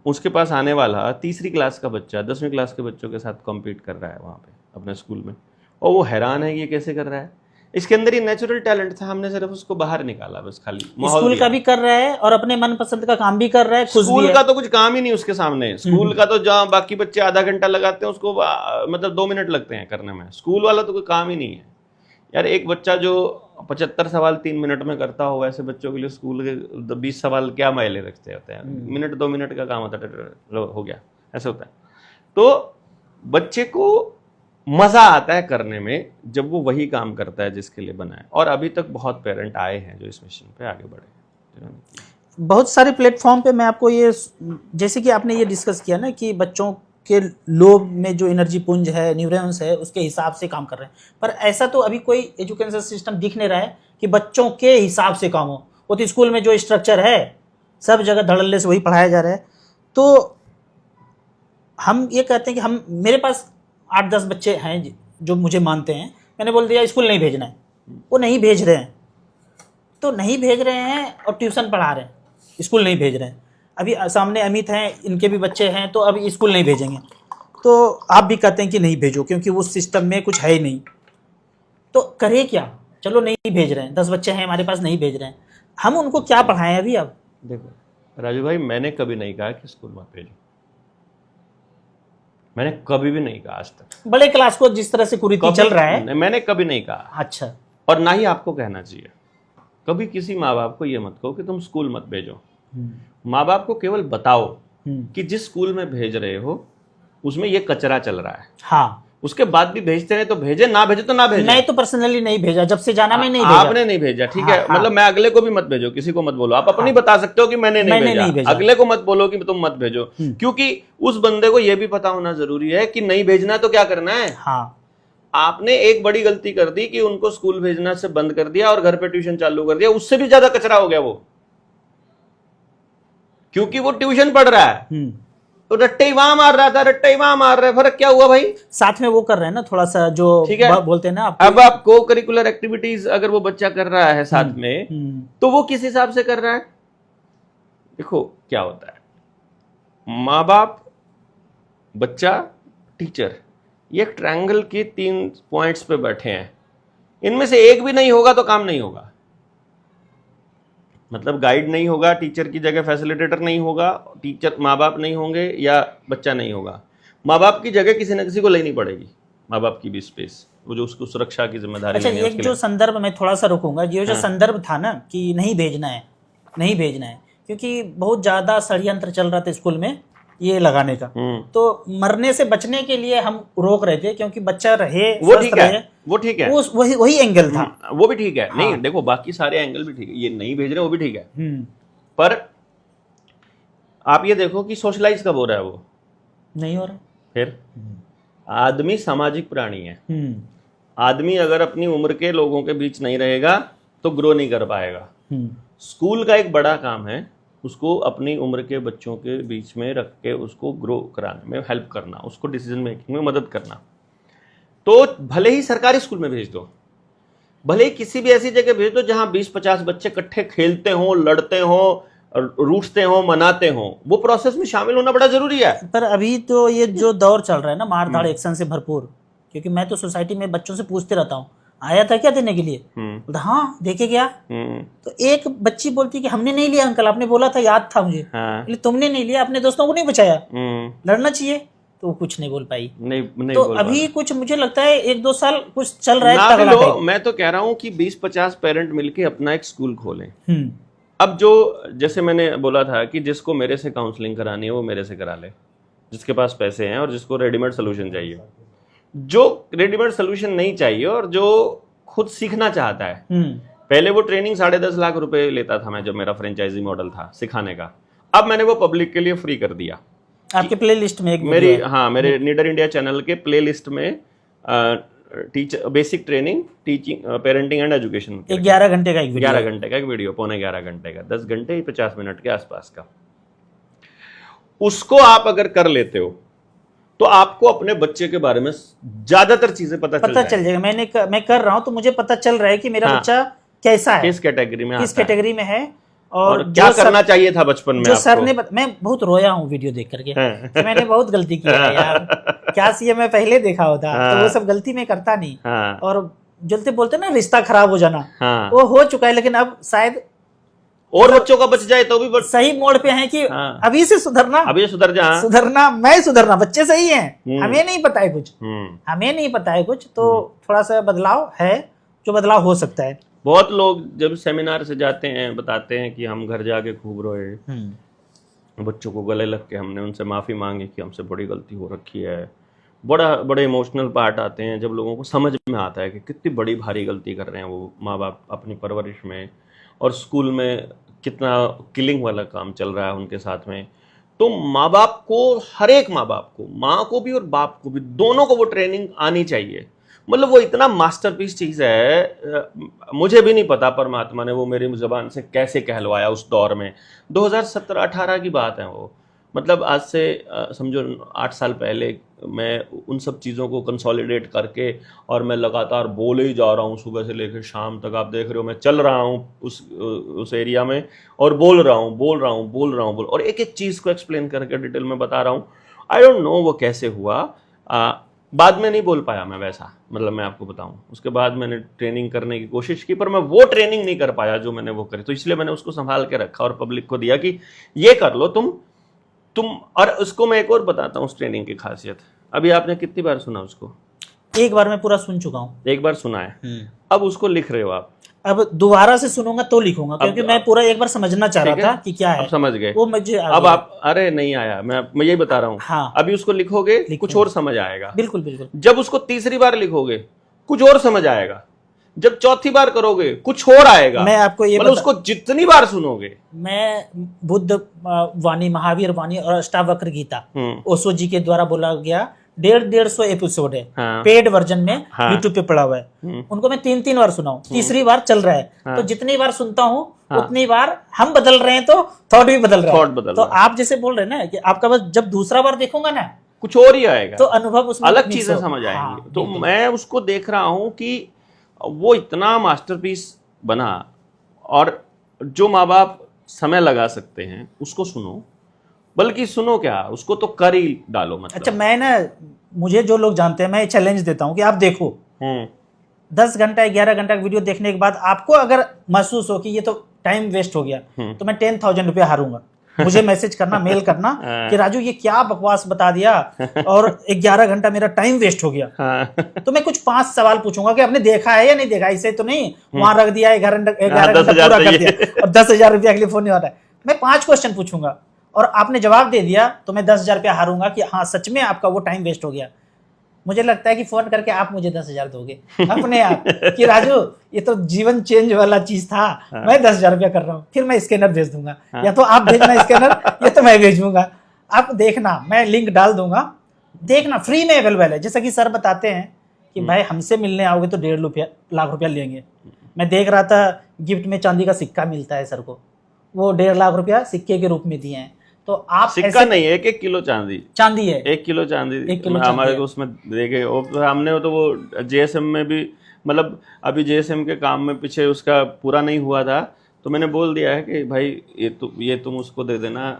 उसके पास आने वाला 3री क्लास का बच्चा 10वीं क्लास के बच्चों के साथ कॉम्पीट कर रहा है वहाँ पे अपने स्कूल में, और वो हैरान है कि ये कैसे कर रहा है। इसके अंदर ही नेचुरल टैलेंट था, हमने सिर्फ उसको बाहर निकाला, बस खाली स्कूल का भी कर रहा है और अपने मनपसंद का काम भी कर रहा है, खुश भी स्कूल है। का तो कुछ काम ही नहीं उसके सामने। स्कूल का तो जहाँ बाकी बच्चे आधा घंटा लगाते हैं उसको मतलब 2 मिनट लगते हैं करने में, स्कूल वाला तो कोई काम ही नहीं है यार। एक बच्चा जो 75 सवाल 3 मिनट में करता हो, वैसे बच्चों के लिए स्कूल के 20 सवाल क्या मायने रखते होते हैं, मिनट 2 मिनट का काम होता है, हो गया, ऐसे होता है। तो बच्चे को मज़ा आता है करने में जब वो वही काम करता है जिसके लिए बना है। और अभी तक बहुत पेरेंट आए हैं जो इस मिशन पे आगे बढ़े। बहुत सारे प्लेटफॉर्म पे मैं आपको ये, जैसे कि आपने ये डिस्कस किया ना कि बच्चों के लोब में जो एनर्जी पुंज है, न्यूरॉन्स है, उसके हिसाब से काम कर रहे हैं, पर ऐसा तो अभी कोई एजुकेशन सिस्टम दिख नहीं रहा है कि बच्चों के हिसाब से काम हो। वो तो स्कूल में जो स्ट्रक्चर है सब जगह धड़ल्ले से वही पढ़ाया जा रहा है। तो हम ये कहते हैं कि हम, मेरे पास 8-10 बच्चे हैं जो मुझे मानते हैं, मैंने बोल दिया स्कूल नहीं भेजना है, वो नहीं भेज रहे हैं, तो नहीं भेज रहे हैं और ट्यूशन पढ़ा रहे हैं, स्कूल नहीं भेज रहे हैं। अभी सामने अमित हैं, इनके भी बच्चे हैं, तो अभी स्कूल नहीं भेजेंगे, तो आप भी कहते हैं कि नहीं भेजो क्योंकि उस सिस्टम में कुछ है ही नहीं, तो करें क्या? चलो नहीं भेज रहे हैं, 10 बच्चे हैं हमारे पास नहीं भेज रहे हैं, हम उनको क्या पढ़ाएं अभी? अब देखो राजू भाई, मैंने कभी नहीं कहा कि स्कूल मत भेजो, मैंने कभी भी नहीं कहा आज तक। बड़े क्लास को जिस तरह से कुरीति चल रहा है, मैंने कभी नहीं कहा। अच्छा, और ना ही आपको कहना चाहिए। कभी किसी माँ बाप को ये मत कहो कि तुम स्कूल मत भेजो। माँ बाप को केवल बताओ कि जिस स्कूल में भेज रहे हो उसमें ये कचरा चल रहा है। हाँ, उसके बाद भी भेजते रहे तो भेजे, ना भेजे तो ना भेजे। मैं तो पर्सनली नहीं भेजा, जब से जाना मैं नहीं भेजा। आपने नहीं भेजा, ठीक है। हाँ, मतलब मैं अगले को भी मत भेजो, किसी को मत बोलो। आप अपनी बता सकते हो कि मैंने नहीं भेजा। अगले को मत बोलो कि तुम मत भेजो, क्योंकि उस बंदे को यह भी पता होना जरूरी है कि नहीं भेजना तो क्या करना है। हाँ, आपने एक बड़ी गलती कर दी कि उनको स्कूल भेजना से बंद कर दिया और घर पे ट्यूशन चालू कर दिया। उससे भी ज्यादा कचरा हो गया वो, क्योंकि वो ट्यूशन पढ़ रहा है तो रट्टे ही वहां मार रहा था, रट्टे ही वहां मार रहा है। फर्क क्या हुआ भाई? साथ में वो कर रहे हैं ना थोड़ा सा, जो ठीक है, बोलते हैं ना अब आप को करिकुलर एक्टिविटीज अगर वो बच्चा कर रहा है साथ में, तो वो किस हिसाब से कर रहा है? देखो क्या होता है, माँ बाप, बच्चा, टीचर, ये एक ट्रायंगल के 3 पॉइंट्स पे बैठे हैं। इनमें से एक भी नहीं होगा तो काम नहीं होगा। मतलब गाइड नहीं होगा, टीचर की जगह फैसिलिटेटर नहीं होगा, टीचर माँ बाप नहीं होंगे या बच्चा नहीं होगा, माँ बाप की जगह किसी न किसी को लेनी पड़ेगी। माँ बाप की भी स्पेस, वो जो उसको सुरक्षा की जिम्मेदारी। अच्छा, एक जो संदर्भ मैं थोड़ा सा रुकूंगा, ये जो संदर्भ था ना कि नहीं भेजना है, नहीं भेजना है, क्योंकि बहुत ज्यादा षड्यंत्र चल रहा था स्कूल में ये लगाने का, तो मरने से बचने के लिए हम रोक रहे थे, क्योंकि बच्चा रहे, वो ठीक है, वो ठीक है, वही एंगल था, वो भी ठीक है। नहीं देखो, बाकी सारे एंगल भी ठीक है, ये नहीं भेज रहे वो भी ठीक है, पर आप ये देखो कि सोशलाइज कब हो रहा है? वो नहीं हो रहा। फिर आदमी सामाजिक प्राणी है। आदमी अगर अपनी उम्र के लोगों के बीच नहीं रहेगा तो ग्रो नहीं कर पाएगा। स्कूल का एक बड़ा काम है उसको अपनी उम्र के बच्चों के बीच में रख के उसको ग्रो कराने में हेल्प करना, उसको डिसीजन मेकिंग में मदद करना। तो भले ही सरकारी स्कूल में भेज दो, भले ही किसी भी ऐसी जगह भेज दो जहां 20-50 बच्चे इकट्ठे खेलते हों, लड़ते हों, रूठते हों, मनाते हों, वो प्रोसेस में शामिल होना बड़ा जरूरी है। पर अभी तो ये जो दौर चल रहा है ना मारधाड़ एक्शन से भरपूर, क्योंकि मैं तो सोसाइटी में बच्चों से पूछते रहता हूँ, आया था क्या देने के लिए? बोलता हाँ देके गया। तो एक बच्ची बोलती कि हमने नहीं लिया अंकल, आपने बोला था, याद था मुझे। तुमने नहीं लिया, अपने दोस्तों को नहीं बचाया, लड़ना चाहिए, तो वो कुछ नहीं बोल पाई। नहीं तो बोल अभी कुछ मुझे लगता है 1-2 साल कुछ चल रहा है। मैं तो कह रहा हूँ कि 20-50 पेरेंट मिलके अपना एक स्कूल खोलें। अब जो जैसे मैंने बोला था कि जिसको मेरे से काउंसलिंग करानी है वो मेरे से करा ले, जिसके पास पैसे हैं और जिसको रेडीमेड सोल्यूशन चाहिए। जो रेडीमेड सोल्यूशन नहीं चाहिए और जो खुद सीखना चाहता है, पहले वो ट्रेनिंग 10.5 लाख रुपए लेता था मैं, जब मेरा फ्रेंचाइजी मॉडल था सिखाने का। अब मैंने वो पब्लिक के लिए फ्री कर दिया। आपके प्लेलिस्ट में एक मेरी, हाँ, मेरे नीडर इंडिया चैनल के प्लेलिस्ट में teacher basic training, teaching, parenting and education, 11 घंटे का एक वीडियो, 11 घंटे का एक वीडियो, 11.25 घंटे का, 10 घंटे 50 मिनट के आसपास का। उसको आप अगर कर लेते हो तो आपको अपने बच्चे के बारे में ज्यादातर चीजें पता चल जाएगा। मैं कर रहा हूं तो मुझे पता चल रहा है कि मेरा बच्चा कैसा है, किस कैटेगरी में है और क्या करना चाहिए था बचपन में। जो सर ने मैं बहुत रोया हूँ वीडियो देख करके कि मैंने बहुत गलती की है यार, क्या ये मैं पहले देखा होता तो वो सब गलती में करता नहीं। और जलते बोलते ना रिश्ता खराब हो जाना, वो हो चुका है, लेकिन अब शायद और बच्चों का बच जाए तो भी सही मोड़ पे है कि अभी से सुधरना, अभी सुधर जा, सुधरना, मैं सुधरना, बच्चे सही हैं, हमें नहीं पता है कुछ, हमें नहीं पता है कुछ, तो थोड़ा सा बदलाव है जो बदलाव हो सकता है। बहुत लोग जब सेमिनार से जाते हैं बताते हैं कि हम घर जाके खूब रोए, बच्चों को गले लग के हमने उनसे माफ़ी मांगी कि हमसे बड़ी गलती हो रखी है। बड़े इमोशनल पार्ट आते हैं जब लोगों को समझ में आता है कि कितनी बड़ी भारी गलती कर रहे हैं वो माँ बाप अपनी परवरिश में, और स्कूल में कितना किलिंग वाला काम चल रहा है उनके साथ में। तो माँ बाप को, हर एक माँ बाप को, माँ को भी और बाप को भी, दोनों को वो ट्रेनिंग आनी चाहिए। मतलब वो इतना मास्टरपीस चीज है, मुझे भी नहीं पता परमात्मा ने वो मेरी जुबान से कैसे कहलवाया उस दौर में। 2017-18 की बात है वो, मतलब आज से समझो 8 साल पहले मैं उन सब चीज़ों को कंसोलिडेट करके और मैं लगातार बोले ही जा रहा हूँ, सुबह से लेकर शाम तक। आप देख रहे हो मैं चल रहा हूँ उस एरिया में और बोल रहा हूँ और एक एक चीज़ को एक्सप्लेन करके डिटेल में बता रहा हूँ। आई डोंट नो वो कैसे हुआ। बाद में नहीं बोल पाया मैं वैसा, मतलब मैं आपको बताऊं, उसके बाद मैंने ट्रेनिंग करने की कोशिश की पर मैं वो ट्रेनिंग नहीं कर पाया जो मैंने वो करी। तो इसलिए मैंने उसको संभाल के रखा और पब्लिक को दिया कि ये कर लो तुम। और उसको मैं एक और बताता हूँ उस ट्रेनिंग की खासियत। अभी आपने कितनी बार सुना उसको? एक बार मैं पूरा सुन चुका हूँ। एक बार सुना है, अब उसको लिख रहे हो आप। अब दोबारा से सुनूंगा तो लिखूंगा, क्योंकि मैं पूरा एक बार समझना चाह रहा था कि क्या है। अब समझ गए वो मुझे अब आप, अरे नहीं आया, मैं यही बता रहा हूँ। हाँ, अभी उसको लिखोगे कुछ और समझ आएगा। बिल्कुल बिल्कुल। जब उसको तीसरी बार लिखोगे कुछ और समझ आएगा। जब चौथी बार करोगे कुछ और आएगा। मैं आपको ये मतलब उसको जितनी बार सुनोगे, मैं बुद्ध वाणी, महावीर वाणी और अष्टावक्र गीता ओशो जी के द्वारा बोला गया 150 एपिसोड है। हाँ। पेड वर्जन में यूट्यूब पे पड़ा हुआ है। उनको मैं 3 बार सुना हूँ, तीसरी बार चल रहा है। तो जितनी बार सुनता हूँ उतनी बार हम बदल रहे हैं, तो थॉट भी बदल रहा है। तो आप जैसे बोल रहे हैं ना कि आपका बस जब दूसरा बार देखूंगा ना कुछ और ही आएगा, तो अनुभव उसमें अलग चीजें समझ आएंगी। तो मैं उसको देख रहा हूँ कि वो इतना मास्टरपीस बना, और जो माँ बाप समय लगा सकते हैं उसको सुनो, बल्कि सुनो क्या, उसको तो कर ही डालो। मतलब अच्छा, मैं ना, मुझे जो लोग जानते हैं, मैं चैलेंज देता हूँ कि आप देखो 10 घंटा 11 घंटा वीडियो देखने के बाद आपको अगर महसूस हो कि ये तो टाइम वेस्ट हो गया, तो मैं 10,000 रुपया हारूंगा। मुझे मैसेज करना, मेल करना कि राजू ये क्या बकवास बता दिया और 11 घंटा मेरा टाइम वेस्ट हो गया। तो मैं कुछ 5 सवाल पूछूंगा कि आपने देखा है या नहीं देखा। इसे तो नहीं वहां रख दिया 11 घंटा पूरा कर दिया और 10,000 रुपया के लिए फोन नहीं आ रहा है। मैं 5 क्वेश्चन पूछूंगा और आपने जवाब दे दिया तो मैं 10,000 रुपया हारूंगा कि हाँ सच में आपका वो टाइम वेस्ट हो गया। मुझे लगता है कि फोन करके आप मुझे 10,000 दोगे अपने आप कि राजू ये तो जीवन चेंज वाला चीज था। मैं 10,000 रुपया कर रहा हूँ, फिर मैं स्कैनर भेज दूंगा। या तो आप भेजना स्कैनर या तो मैं भेजूंगा। आप देखना, मैं लिंक डाल दूंगा, देखना, फ्री में अवेलेबल है। जैसा कि सर बताते हैं कि भाई हमसे मिलने आओगे तो 1.5 लाख रुपया लेंगे। मैं देख रहा था गिफ्ट में चांदी का सिक्का मिलता है सर को, वो 1.5 लाख रुपया सिक्के के रूप में दिए हैं। तो आप सिक्का नहीं, 1 किलो चांदी है, 1 किलो चांदी हमारे को उसमें देखे। हमने तो वो जेएसएम में भी, मतलब अभी जेएसएम के काम में पीछे उसका पूरा नहीं हुआ था, तो मैंने बोल दिया है कि भाई ये तुम उसको दे देना,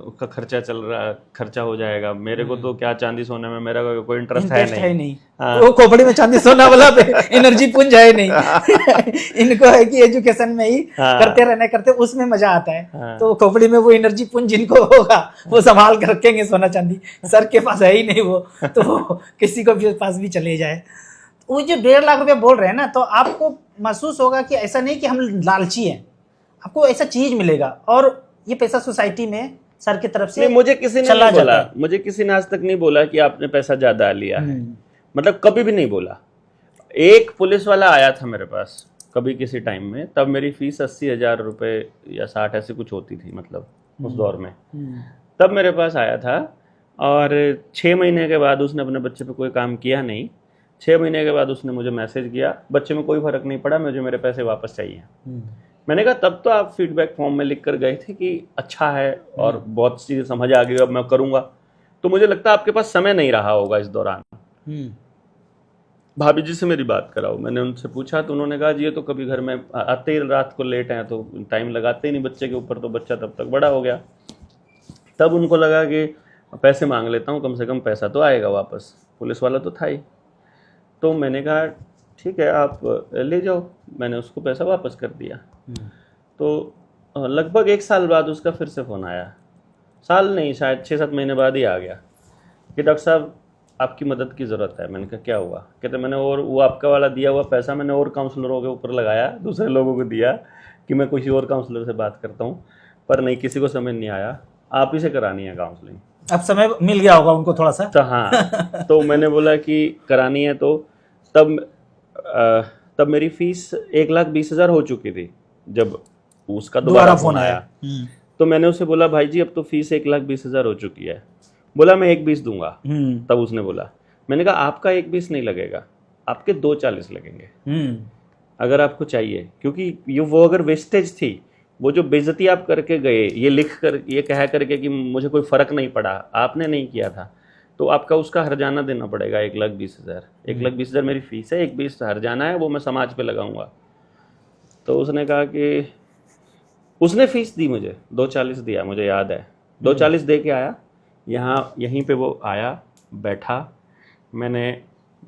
उसका खर्चा चल रहा, खर्चा हो जाएगा। मेरे को तो क्या चांदी सोने में मेरा कोई इंटरेस्ट है नहीं। हाँ। वो खोपड़ी में चांदी सोना वाला एनर्जी पुंज है नहीं। इनको है कि एजुकेशन में ही करते उसमें मजा आता है। तो खोपड़ी में वो एनर्जी पुंज जिनको होगा वो संभाल कर रखेंगे सोना चांदी। सर के पास है ही नहीं वो, तो किसी को भी पास भी चले जाए। वो जो 1.5 लाख रुपया बोल रहे हैं ना, तो आपको महसूस होगा कि ऐसा नहीं कि हम लालची हैं, आपको ऐसा चीज मिलेगा। और ये पैसा सोसाइटी में सर की तरफ से मुझे किसी ने नहीं बोला, मुझे किसी ने आज तक नहीं बोला कि आपने पैसा ज्यादा लिया है, मतलब कभी भी नहीं बोला। एक पुलिस वाला आया था मेरे पास कभी किसी टाइम में, तब मेरी फीस 80,000 रुपये या 60 ऐसे कुछ होती थी, मतलब उस दौर में। तब मेरे पास आया था और 6 महीने के बाद उसने अपने बच्चे पे कोई काम किया नहीं। 6 महीने के बाद उसने मुझे मैसेज किया, बच्चे में कोई फर्क नहीं पड़ा, मुझे मेरे पैसे वापस चाहिए। मैंने कहा तब तो आप फीडबैक फॉर्म में लिख कर गए थे कि अच्छा है और बहुत चीज़ें समझ आ गई, अब मैं करूँगा। तो मुझे लगता है आपके पास समय नहीं रहा होगा इस दौरान। भाभी जी से मेरी बात कराओ, मैंने उनसे पूछा तो उन्होंने कहा जी ये तो कभी घर में आते ही रात को लेट हैं तो टाइम लगाते ही नहीं बच्चे के ऊपर, तो बच्चा तब तक बड़ा हो गया। तब उनको लगा कि पैसे मांग लेता हूँ, कम से कम पैसा तो आएगा वापस। पुलिस वाला तो था ही। तो मैंने कहा ठीक है आप ले जाओ, मैंने उसको पैसा वापस कर दिया। तो लगभग 1 साल बाद उसका फिर से फ़ोन आया, साल नहीं शायद 6-7 महीने बाद ही आ गया कि डॉक्टर साहब आपकी मदद की ज़रूरत है। मैंने कहा क्या हुआ? कहते मैंने और वो आपका वाला दिया हुआ पैसा मैंने और काउंसलरों के ऊपर लगाया, दूसरे लोगों को दिया कि मैं किसी और काउंसलर से बात करता हूँ, पर नहीं किसी को समझ नहीं आया, आप ही से करानी है काउंसलिंग। अब समय मिल गया होगा उनको थोड़ा सा। तो हाँ तो मैंने बोला कि करानी है, तो तब मेरी फीस 1,20,000 हो चुकी थी जब उसका दोबारा फोन आया। तो मैंने उसे बोला भाई जी अब तो फीस 1,20,000 हो चुकी है। बोला मैं 1,20 दूंगा। तब उसने बोला, मैंने कहा आपका 1,20 नहीं लगेगा, आपके 240 लगेंगे हम्म। अगर आपको चाहिए, क्योंकि ये वो अगर वेस्टेज थी, वो जो बेइज्जती आप करके गए, ये लिख कर, ये कह करके कि मुझे कोई फ़र्क नहीं पड़ा, आपने नहीं किया था, तो आपका उसका हर्जाना देना पड़ेगा 1,20,000। 1,20,000 मेरी फीस है, 1,20,000 हर्जाना है, वो मैं समाज पे लगाऊंगा। तो उसने कहा कि उसने फीस दी मुझे, 240 दिया, मुझे याद है, 240 दे के आया यहाँ, यहीं पे वो आया, बैठा, मैंने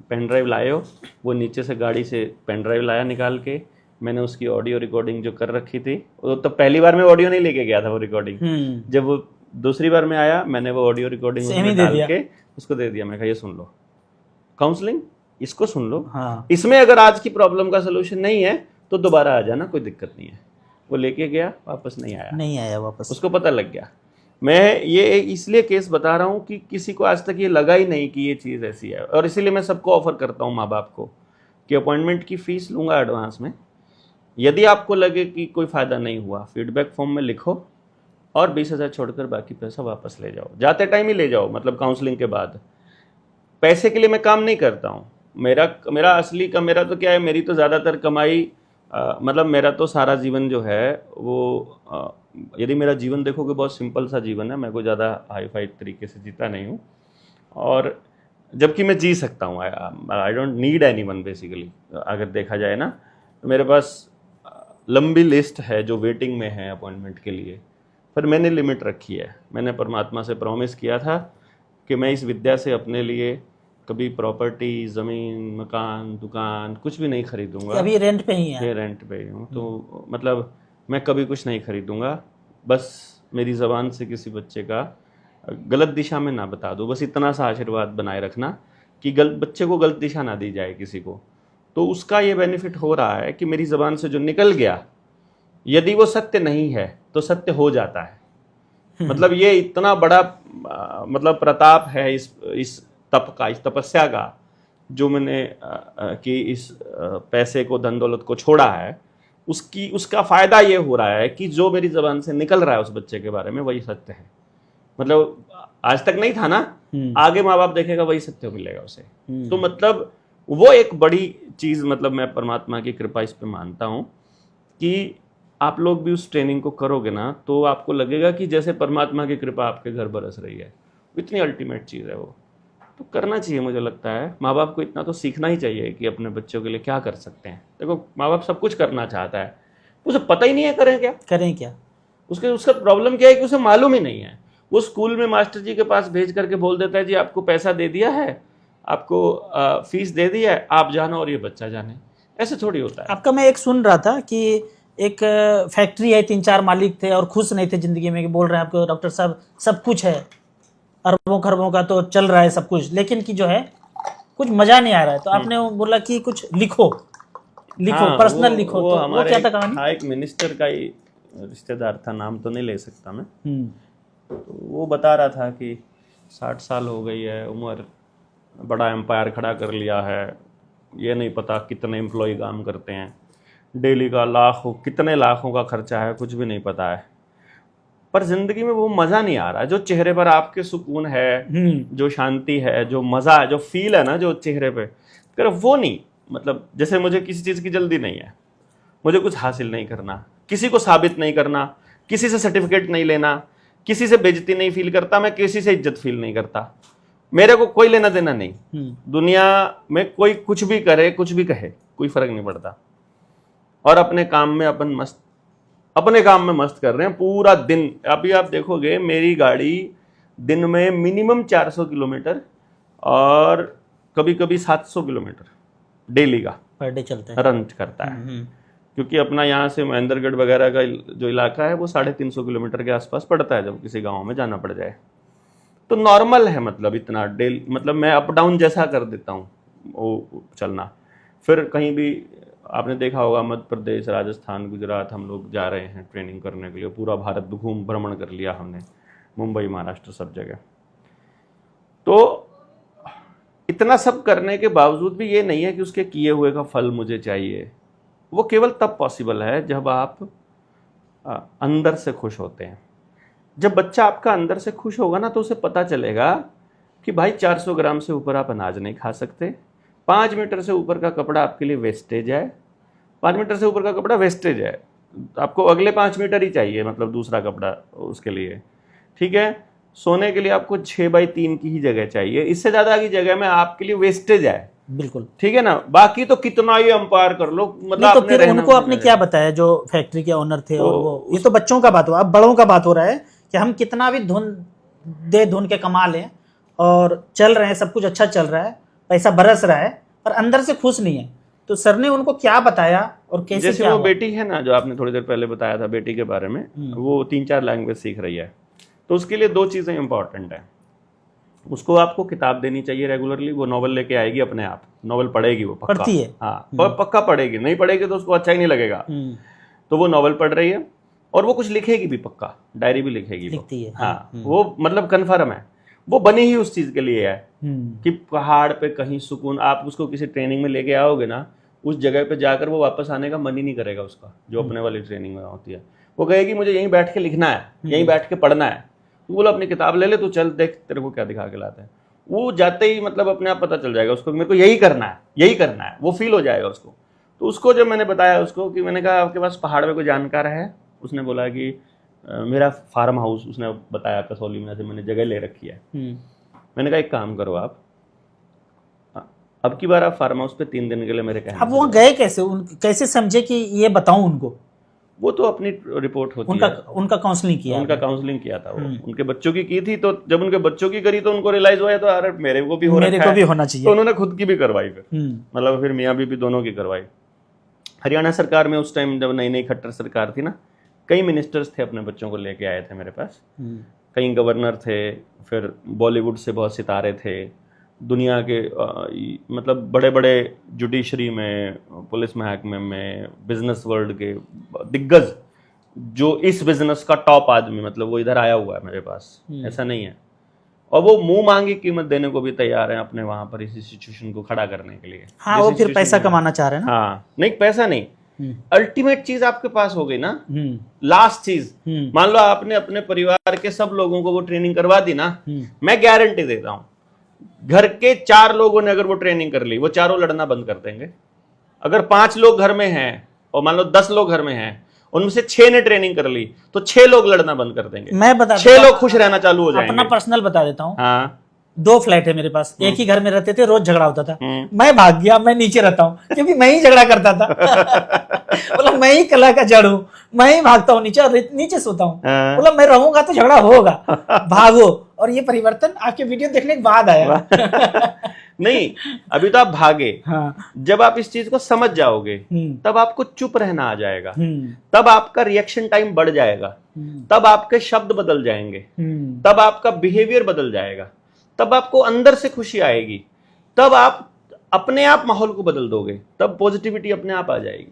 पेन ड्राइव लाए हो, वो नीचे से गाड़ी से पेन ड्राइव लाया निकाल के, मैंने उसकी ऑडियो रिकॉर्डिंग जो कर रखी थी, वो तो पहली बार मैं ऑडियो नहीं लेके गया था, वो रिकॉर्डिंग, जब वो दूसरी बार में आया, मैंने वो ऑडियो रिकॉर्डिंग डाल के उसको दे दिया। मैं कहा ये सुन लो, काउंसलिंग इसको सुन लो, हाँ। इसमें अगर आज की प्रॉब्लम का सोल्यूशन नहीं है तो दोबारा आ जाना, कोई दिक्कत नहीं है। वो लेके गया, वापस नहीं आया वापस, उसको पता लग गया। मैं ये इसलिए केस बता रहा हूँ कि किसी को आज तक ये लगा ही नहीं कि ये चीज़ ऐसी है, और इसीलिए मैं सबको ऑफर करता हूँ, माँ बाप को, कि अपॉइंटमेंट की फ़ीस लूँगा एडवांस में, यदि आपको लगे कि कोई फ़ायदा नहीं हुआ, फीडबैक फॉर्म में लिखो और 20,000 छोड़कर बाकी पैसा वापस ले जाओ, जाते टाइम ही ले जाओ, मतलब काउंसलिंग के बाद। पैसे के लिए मैं काम नहीं करता हूँ, मेरा असली का, मेरा तो क्या है, मेरी तो ज़्यादातर कमाई मतलब मेरा तो सारा जीवन जो है वो यदि मेरा जीवन देखोगे बहुत सिंपल सा जीवन है, मैं कोई ज़्यादा हाई फाई तरीके से जीता नहीं हूँ, और जबकि मैं जी सकता हूँ, I don't need anyone basically. अगर देखा जाए ना, तो मेरे पास लंबी लिस्ट है जो वेटिंग में है अपॉइंटमेंट के लिए, पर मैंने लिमिट रखी है। मैंने परमात्मा से प्रॉमिस किया था कि मैं इस विद्या से अपने लिए कभी प्रॉपर्टी, ज़मीन, मकान, दुकान कुछ भी नहीं खरीदूंगा। अभी रेंट पे ही है? ये रेंट पे ही हूँ, तो मतलब मैं कभी कुछ नहीं खरीदूंगा। बस मेरी ज़बान से किसी बच्चे का गलत दिशा में ना बता दूँ, बस इतना सा आशीर्वाद बनाए रखना कि बच्चे को गलत दिशा ना दी जाए किसी को। तो उसका ये बेनिफिट हो रहा है कि मेरी ज़बान से जो निकल गया, यदि वो सत्य नहीं है तो सत्य हो जाता है। मतलब ये इतना बड़ा मतलब प्रताप है इस तप का, इस तपस्या का, जो मैंने कि इस पैसे को, धन दौलत को छोड़ा है, उसका फायदा ये हो रहा है कि जो मेरी जबान से निकल रहा है उस बच्चे के बारे में वही सत्य है। मतलब आज तक नहीं था ना, आगे माँ बाप देखेगा वही सत्य मिलेगा उसे। तो मतलब वो एक बड़ी चीज, मतलब मैं परमात्मा की कृपा इस पे मानता हूँ कि आप लोग भी उस ट्रेनिंग को करोगे ना तो आपको लगेगा कि जैसे परमात्मा की कृपा आपके घर बरस रही है। इतनी अल्टीमेट चीज़ है वो, तो करना चाहिए। मुझे लगता है माँ बाप को इतना तो सीखना ही चाहिए कि अपने बच्चों के लिए क्या कर सकते हैं। देखो माँ बाप सब कुछ करना चाहता है, उसे पता ही नहीं है करें क्या। उसका प्रॉब्लम क्या है कि उसे मालूम ही नहीं है। वो स्कूल में मास्टर जी के पास भेज करके बोल देता है जी आपको पैसा दे दिया है, आपको फीस दे दी है, आप जानो और ये बच्चा जाने। ऐसे थोड़ी होता है। आपका मैं एक सुन रहा था कि एक फैक्ट्री है, 3-4 मालिक थे और खुश नहीं थे जिंदगी में, कि बोल रहे हैं आपको डॉक्टर साहब सब कुछ है, अरबों खरबों का तो चल रहा है सब कुछ, लेकिन कि जो है कुछ मजा नहीं आ रहा है। तो आपने बोला कि कुछ लिखो हाँ, पर्सनल लिखो। वो तो हमारे वो क्या था कहानी? हाँ, एक मिनिस्टर का ही रिश्तेदार था, नाम तो नहीं ले सकता मैं। तो वो बता रहा था कि 60 साल हो गई है उम्र, बड़ा एम्पायर खड़ा कर लिया है, ये नहीं पता कितने एम्प्लॉय काम करते हैं, डेली का कितने लाखों का खर्चा है, कुछ भी नहीं पता है। पर जिंदगी में वो मज़ा नहीं आ रहा है, जो चेहरे पर आपके सुकून है, जो शांति है, जो मज़ा है, जो फील है ना जो चेहरे पे, अगर वो नहीं, मतलब जैसे मुझे किसी चीज़ की जल्दी नहीं है, मुझे कुछ हासिल नहीं करना, किसी को साबित नहीं करना, किसी से सर्टिफिकेट नहीं लेना, किसी से बेइज्जती नहीं फील करता, मैं किसी से इज्जत फील नहीं करता, मेरे को कोई लेना देना नहीं। दुनिया में कोई कुछ भी करे, कुछ भी कहे, कोई फर्क नहीं पड़ता। और अपने काम में मस्त कर रहे हैं पूरा दिन। अभी आप देखोगे मेरी गाड़ी दिन में मिनिमम 400 किलोमीटर और कभी कभी 700 किलोमीटर डेली का पर डे चलता है, रन करता है। क्योंकि अपना यहाँ से महेंद्रगढ़ वगैरह का जो इलाका है वो 350 किलोमीटर के आसपास पड़ता है, जब किसी गांव में जाना पड़ जाए तो नॉर्मल है। मतलब इतना डेली, मतलब मैं अप डाउन जैसा कर देता हूँ वो चलना। फिर कहीं भी आपने देखा होगा मध्य प्रदेश, राजस्थान, गुजरात हम लोग जा रहे हैं ट्रेनिंग करने के लिए, पूरा भारत भ्रमण कर लिया हमने, मुंबई, महाराष्ट्र, सब जगह। तो इतना सब करने के बावजूद भी ये नहीं है कि उसके किए हुए का फल मुझे चाहिए। वो केवल तब पॉसिबल है जब आप अंदर से खुश होते हैं। जब बच्चा आपका अंदर से खुश होगा ना तो उसे पता चलेगा कि भाई 400 ग्राम से ऊपर आप अनाज नहीं खा सकते, 5 मीटर से ऊपर का कपड़ा आपके लिए वेस्टेज है, 5 मीटर से ऊपर का कपड़ा वेस्टेज है, आपको अगले 5 मीटर ही चाहिए, मतलब दूसरा कपड़ा उसके लिए, ठीक है। सोने के लिए आपको 6x3 की ही जगह चाहिए, इससे ज्यादा की जगह में आपके लिए वेस्टेज है, बिल्कुल ठीक है ना। बाकी तो कितना ही अंपायर कर लो, मतलब नहीं, तो आपने फिर रहना उनको आपने क्या बताया जो फैक्ट्री के ओनर थे, और वो ये तो बच्चों का बात हुआ, अब बड़ों का बात हो रहा है कि हम कितना भी धुन के कमा लें और चल रहे हैं, सब कुछ अच्छा चल रहा है, पैसा बरस रहा है, पर अंदर से खुश नहीं है। तो सर ने उनको क्या बताया और कैसे जैसे क्या वो हुआ? बेटी है ना, जो आपने थोड़ी देर पहले बताया था बेटी के बारे में, वो 3-4 लैंग्वेज सीख रही है, तो उसके लिए 2 चीजें इंपॉर्टेंट है। उसको आपको किताब देनी चाहिए रेगुलरली, वो नॉवल लेके आएगी अपने आप, नॉवल पढ़ेगी, वो पक्का पढ़ती है? हाँ, पक्का पढ़ेगी, नहीं पढ़ेगी तो उसको अच्छा ही नहीं लगेगा। तो वो नॉवल पढ़ रही है और वो कुछ लिखेगी भी, पक्का डायरी भी लिखेगी, लिखती है, हाँ, वो मतलब कन्फर्म है, वो बनी ही उस चीज के लिए है कि पहाड़ पे कहीं सुकून, आप उसको किसी ट्रेनिंग में लेके आओगे ना, उस जगह पे जाकर वो वापस आने का मन ही नहीं करेगा उसका, जो अपने वाली ट्रेनिंग में होती है। वो कहेगी मुझे यहीं बैठ के लिखना है, यहीं बैठ के पढ़ना है। तो बोलो अपनी किताब ले ले, तू चल देख तेरे को क्या दिखा के लाते हैं। वो जाते ही मतलब अपने आप पता चल जाएगा उसको, मेरे को यही करना है, यही करना है, वो फील हो जाएगा उसको। तो उसको जब मैंने बताया उसको कि मैंने कहा आपके पास पहाड़ में कोई जानकार है, उसने बोला कि मेरा फार्म हाउस, उसने बताया कसौली में, ऐसे मैंने जगह ले रखी है। मैंने कहा एक काम करो आप, अब की बार आप फार्म हाउस पे 3 दिन के लिए मेरे कहने। अब वहाँ गए कैसे, कैसे समझे कि ये बताऊं उनको? वो तो अपनी रिपोर्ट होती है, उनका काउंसलिंग किया, उनका काउंसलिंग किया था वो, उनके बच्चों की थी। तो जब उनके बच्चों की करी तो उनको रियलाइज हुआ तो अरे मेरे को भी होना चाहिए, तो उन्होंने खुद की भी करवाई, फिर मतलब फिर मियाँ बीबी दोनों की करवाई। हरियाणा सरकार में उस टाइम जब नई खट्टर सरकार थी ना, कई मिनिस्टर्स थे अपने बच्चों को लेके आए थे मेरे पास, कई गवर्नर थे, फिर बॉलीवुड से बहुत सितारे थे, दुनिया के मतलब बड़े बड़े जुडिशरी में, पुलिस महकमे में, बिजनेस वर्ल्ड के दिग्गज, जो इस बिजनेस का टॉप आदमी, मतलब वो इधर आया हुआ है मेरे पास, ऐसा नहीं है। और वो मुंह मांगी कीमत देने को भी तैयार है अपने वहां पर इस सिचुएशन को खड़ा करने के लिए। हाँ, वो फिर पैसा कमाना चाह रहे हैं ना। हाँ, नहीं पैसा नहीं, अल्टीमेट चीज आपके पास हो गई ना, लास्ट चीज। मान लो आपने अपने परिवार के सब लोगों को वो ट्रेनिंग करवा दी ना, मैं गारंटी देता हूं घर के 4 लोगों ने अगर वो ट्रेनिंग कर ली, वो चारों लड़ना बंद कर देंगे। अगर 5 लोग घर में हैं और मान लो 10 लोग घर में हैं, उनमें से 6 ने ट्रेनिंग कर ली, तो 6 लोग लड़ना बंद कर देंगे। मैं बता 6 लोग खुश रहना चालू हो जाएंगे। अपना पर्सनल बता देता हूँ। हाँ, 2 फ्लैट है मेरे पास, एक ही घर में रहते थे, रोज झगड़ा होता था। मैं भाग गया, मैं नीचे रहता हूँ क्योंकि मैं ही झगड़ा करता था। बोला मैं ही कला का जड़ हूँ, मैं ही भागता हूँ नीचे, नीचे सोता हूँ। बोला मैं रहूंगा तो झगड़ा होगा, भागो। और ये परिवर्तन आपके वीडियो देखने के बाद आया। नहीं, अभी तो आप भागे। हाँ। जब आप इस चीज को समझ जाओगे तब आपको चुप रहना आ जाएगा, तब आपका रिएक्शन टाइम बढ़ जाएगा, तब आपके शब्द बदल जाएंगे, तब आपका बिहेवियर बदल जाएगा, तब आपको अंदर से खुशी आएगी, तब आप अपने आप माहौल को बदल दोगे, तब पॉजिटिविटी अपने आप आ जाएगी।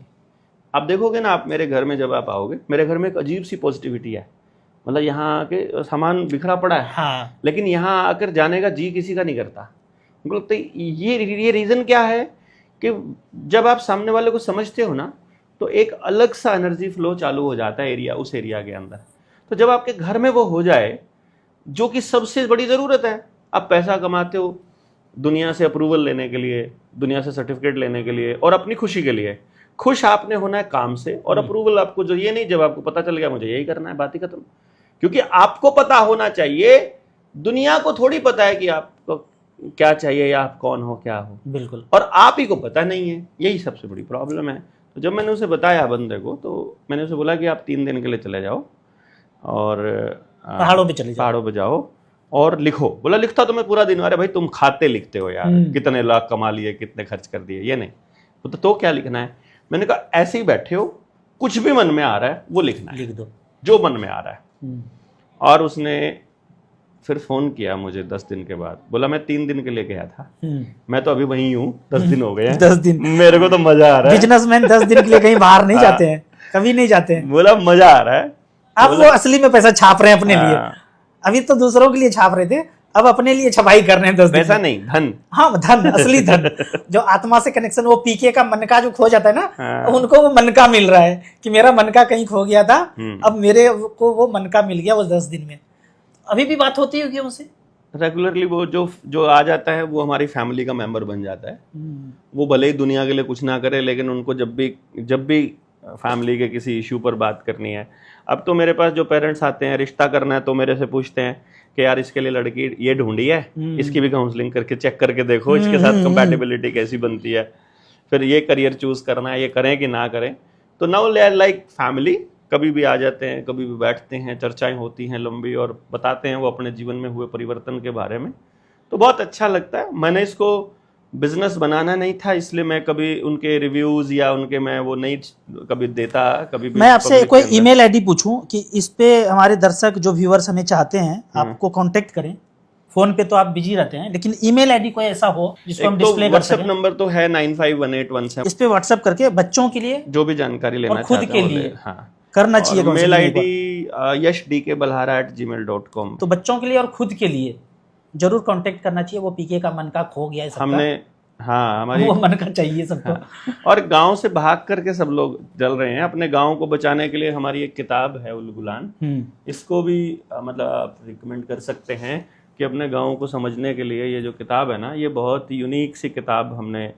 आप देखोगे ना, आप मेरे घर में जब आप आओगे, मेरे घर में एक अजीब सी पॉजिटिविटी है। मतलब यहाँ आके सामान बिखरा पड़ा है, हाँ। लेकिन यहाँ आकर जाने का जी किसी का नहीं करता। उनको लगता है ये रीजन क्या है कि जब आप सामने वाले को समझते हो ना, तो एक अलग सा एनर्जी फ्लो चालू हो जाता है उस एरिया के अंदर। तो जब आपके घर में वो हो जाए, जो कि सबसे बड़ी जरूरत है, आप पैसा कमाते हो दुनिया से अप्रूवल लेने के लिए, दुनिया से सर्टिफिकेट लेने के लिए और अपनी खुशी के लिए। खुश आपने होना है काम से, और अप्रूवल आपको जो ये नहीं जब आपको पता चल गया मुझे यही करना है, बात ही खत्म। क्योंकि आपको पता होना चाहिए, दुनिया को थोड़ी पता है कि आपको क्या चाहिए या आप कौन हो, क्या हो। बिल्कुल। और आप ही को पता नहीं है, यही सबसे बड़ी प्रॉब्लम है। तो जब मैंने उसे बताया बंदे को, तो मैंने उसे बोला कि आप 3 दिन के लिए चले जाओ और पहाड़ों पे चले जाओ, पहाड़ों पे जाओ और लिखो। बोला लिखता तो मैं पूरा दिन। अरे भाई तुम खाते लिखते हो यार, कितने लाख कमा लिए, कितने खर्च कर दिए, ये नहीं। तो क्या लिखना है? मैंने कहा ऐसे ही बैठे हो, कुछ भी मन में आ रहा है वो लिखना है, लिख दो जो मन में आ रहा है। और उसने फिर फोन किया मुझे 10 दिन के बाद, बोला मैं 3 दिन के लिए गया था, मैं तो अभी वहीं हूँ, 10 दिन हो गए हैं। 10 दिन मेरे को तो मजा आ रहा है। बिजनेसमैन 10 दिन के लिए कहीं बाहर नहीं जाते हैं, कभी नहीं जाते हैं। बोला मजा आ रहा है। अब वो असली में पैसा छाप रहे हैं अपने लिए। अभी तो दूसरों के लिए छाप रहे थे, अब अपने लिए छपाई कर रहे हैं 10 दिन। पैसा नहीं, धन। हाँ, धन, असली धन। जो आत्मा से कनेक्शन, वो पीके का मन का जो खो जाता है ना, उनको वो मन का मिल रहा है कि मेरा मन का कहीं खो गया था, अब मेरे को वो मन का मिल गया वो 10 दिन में। अभी भी बात होती होगी उनसे? रेगुलरली वो जो जो आ जाता है वो हमारी फैमिली का मेंबर बन जाता है। वो भले ही दुनिया के लिए कुछ ना करे, लेकिन उनको जब भी फैमिली के किसी इशू पर बात करनी है। अब तो मेरे पास जो पेरेंट्स आते हैं, रिश्ता करना है तो मेरे से पूछते हैं कि यार इसके लिए लड़की ये ढूंढी है, इसकी भी काउंसलिंग करके चेक करके देखो इसके साथ कंपैटिबिलिटी कैसी बनती है, फिर ये करियर चूज करना है, ये करें कि ना करें। तो नाउ लाइक फैमिली कभी भी आ जाते हैं, कभी भी बैठते हैं, चर्चाएं होती हैं लंबी, और बताते हैं वो अपने जीवन में हुए परिवर्तन के बारे में। तो बहुत अच्छा लगता है। मैंने इसको बिजनेस बनाना नहीं था, इसलिए मैं कभी उनके रिव्यूज या उनके मैं वो नहीं कभी देता। कभी भी मैं आपसे public कोई के अंदर। ईमेल आईडी पूछूं कि इस पे हमारे दर्शक जो व्यूअर्स हमें चाहते हैं आपको कांटेक्ट करें। फोन पे तो आप बिजी रहते हैं, लेकिन ईमेल आईडी कोई ऐसा हो जिसको हम एक तो डिस्प्ले कर व्हाट्सएप सकें। नंबर तो है 951817। इस पे व्हाट्सएप करके बच्चों के लिए जो भी जानकारी लेना और खुद चाहते के हैं वो लिए ले। हाँ, करना चाहिए। और मेल काउंसलिंग आईडी yashdkbalhara@gmail.com। तो बच्चों के लिए और खुद के लिए जरूर कांटेक्ट करना चाहिए। वो पीके का मन का खो गया है सबका, हमने हाँ हमारी वो मन का चाहिए सबको। और गांव से भाग करके सब लोग चल रहे हैं अपने गांव को बचाने के लिए। हमारी एक किताब है उलगुलान, इसको भी मतलब आप रिकमेंड कर सकते हैं कि अपने गांव को समझने के लिए ये जो किताब है ना, ये बहुत यूनिक सी किताब हमने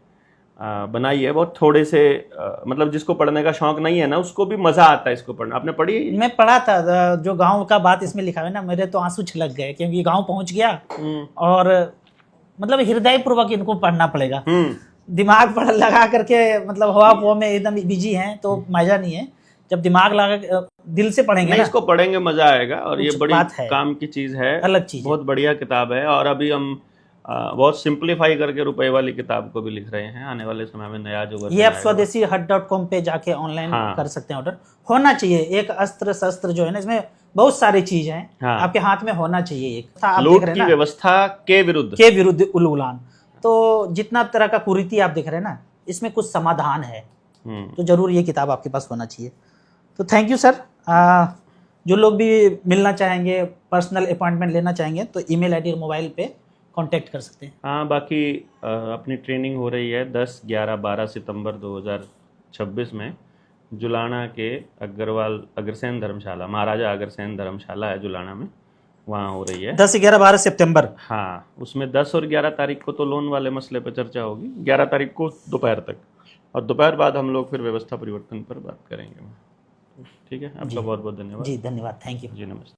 बनाई है। बहुत थोड़े से मतलब जिसको पढ़ने का शौक नहीं है ना, उसको भी मजा आता है इसको पढ़ना। आपने पढ़ी है? मैं पढ़ा था, जो गांव का बात इसमें लिखा है ना, मेरे तो आंसू छलक गए क्योंकि गांव पहुंच गया। और मतलब हृदय पूर्वक इनको पढ़ना पड़ेगा। दिमाग पढ़ लगा करके मतलब हवा वो में एकदम बिजी हैं तो मजा नहीं है। जब दिमाग लगा दिल से पढ़ेंगे नहीं, ना, इसको पढ़ेंगे मजा आएगा। और ये कुछ बड़ी बात है, काम की चीज है, अलग चीज है। बहुत बढ़िया किताब है। और अभी हम बहुत सिंप्लीफाई करके रुपए वाली किताब को भी लिख रहे हैं। आने वाले समय में नया जो ये आप स्वदेशी hut.com पे जाके ऑनलाइन कर सकते हैं। ऑर्डर होना चाहिए। एक अस्त्र शस्त्र जो है ना, इसमें बहुत सारी चीज हैं। आपके हाथ में होना चाहिए। एक आप लूट देख रहे की हैं ना, व्यवस्था के विरुद्ध उलगुलान। तो जितना तरह का कुरीति आप देख रहे हैं ना, इसमें कुछ समाधान है। तो जरूर ये किताब आपके पास होना चाहिए। तो थैंक यू सर। जो लोग भी मिलना चाहेंगे, पर्सनल अपॉइंटमेंट लेना चाहेंगे, तो ईमेल आईडी और मोबाइल पे कांटेक्ट कर सकते हैं। हाँ, बाकी अपनी ट्रेनिंग हो रही है 10, 11, 12 सितंबर 2026 में जुलाना के अग्रसेन धर्मशाला, महाराजा अग्रसेन धर्मशाला है जुलाना में, वहाँ हो रही है 10, 11, 12 सितंबर। हाँ, उसमें 10 और 11 तारीख को तो लोन वाले मसले पर चर्चा होगी, 11 तारीख को दोपहर तक, और दोपहर बाद हम लोग फिर व्यवस्था परिवर्तन पर बात करेंगे। ठीक है, आपका बहुत बहुत धन्यवाद। जी धन्यवाद, थैंक यू। जी नमस्ते।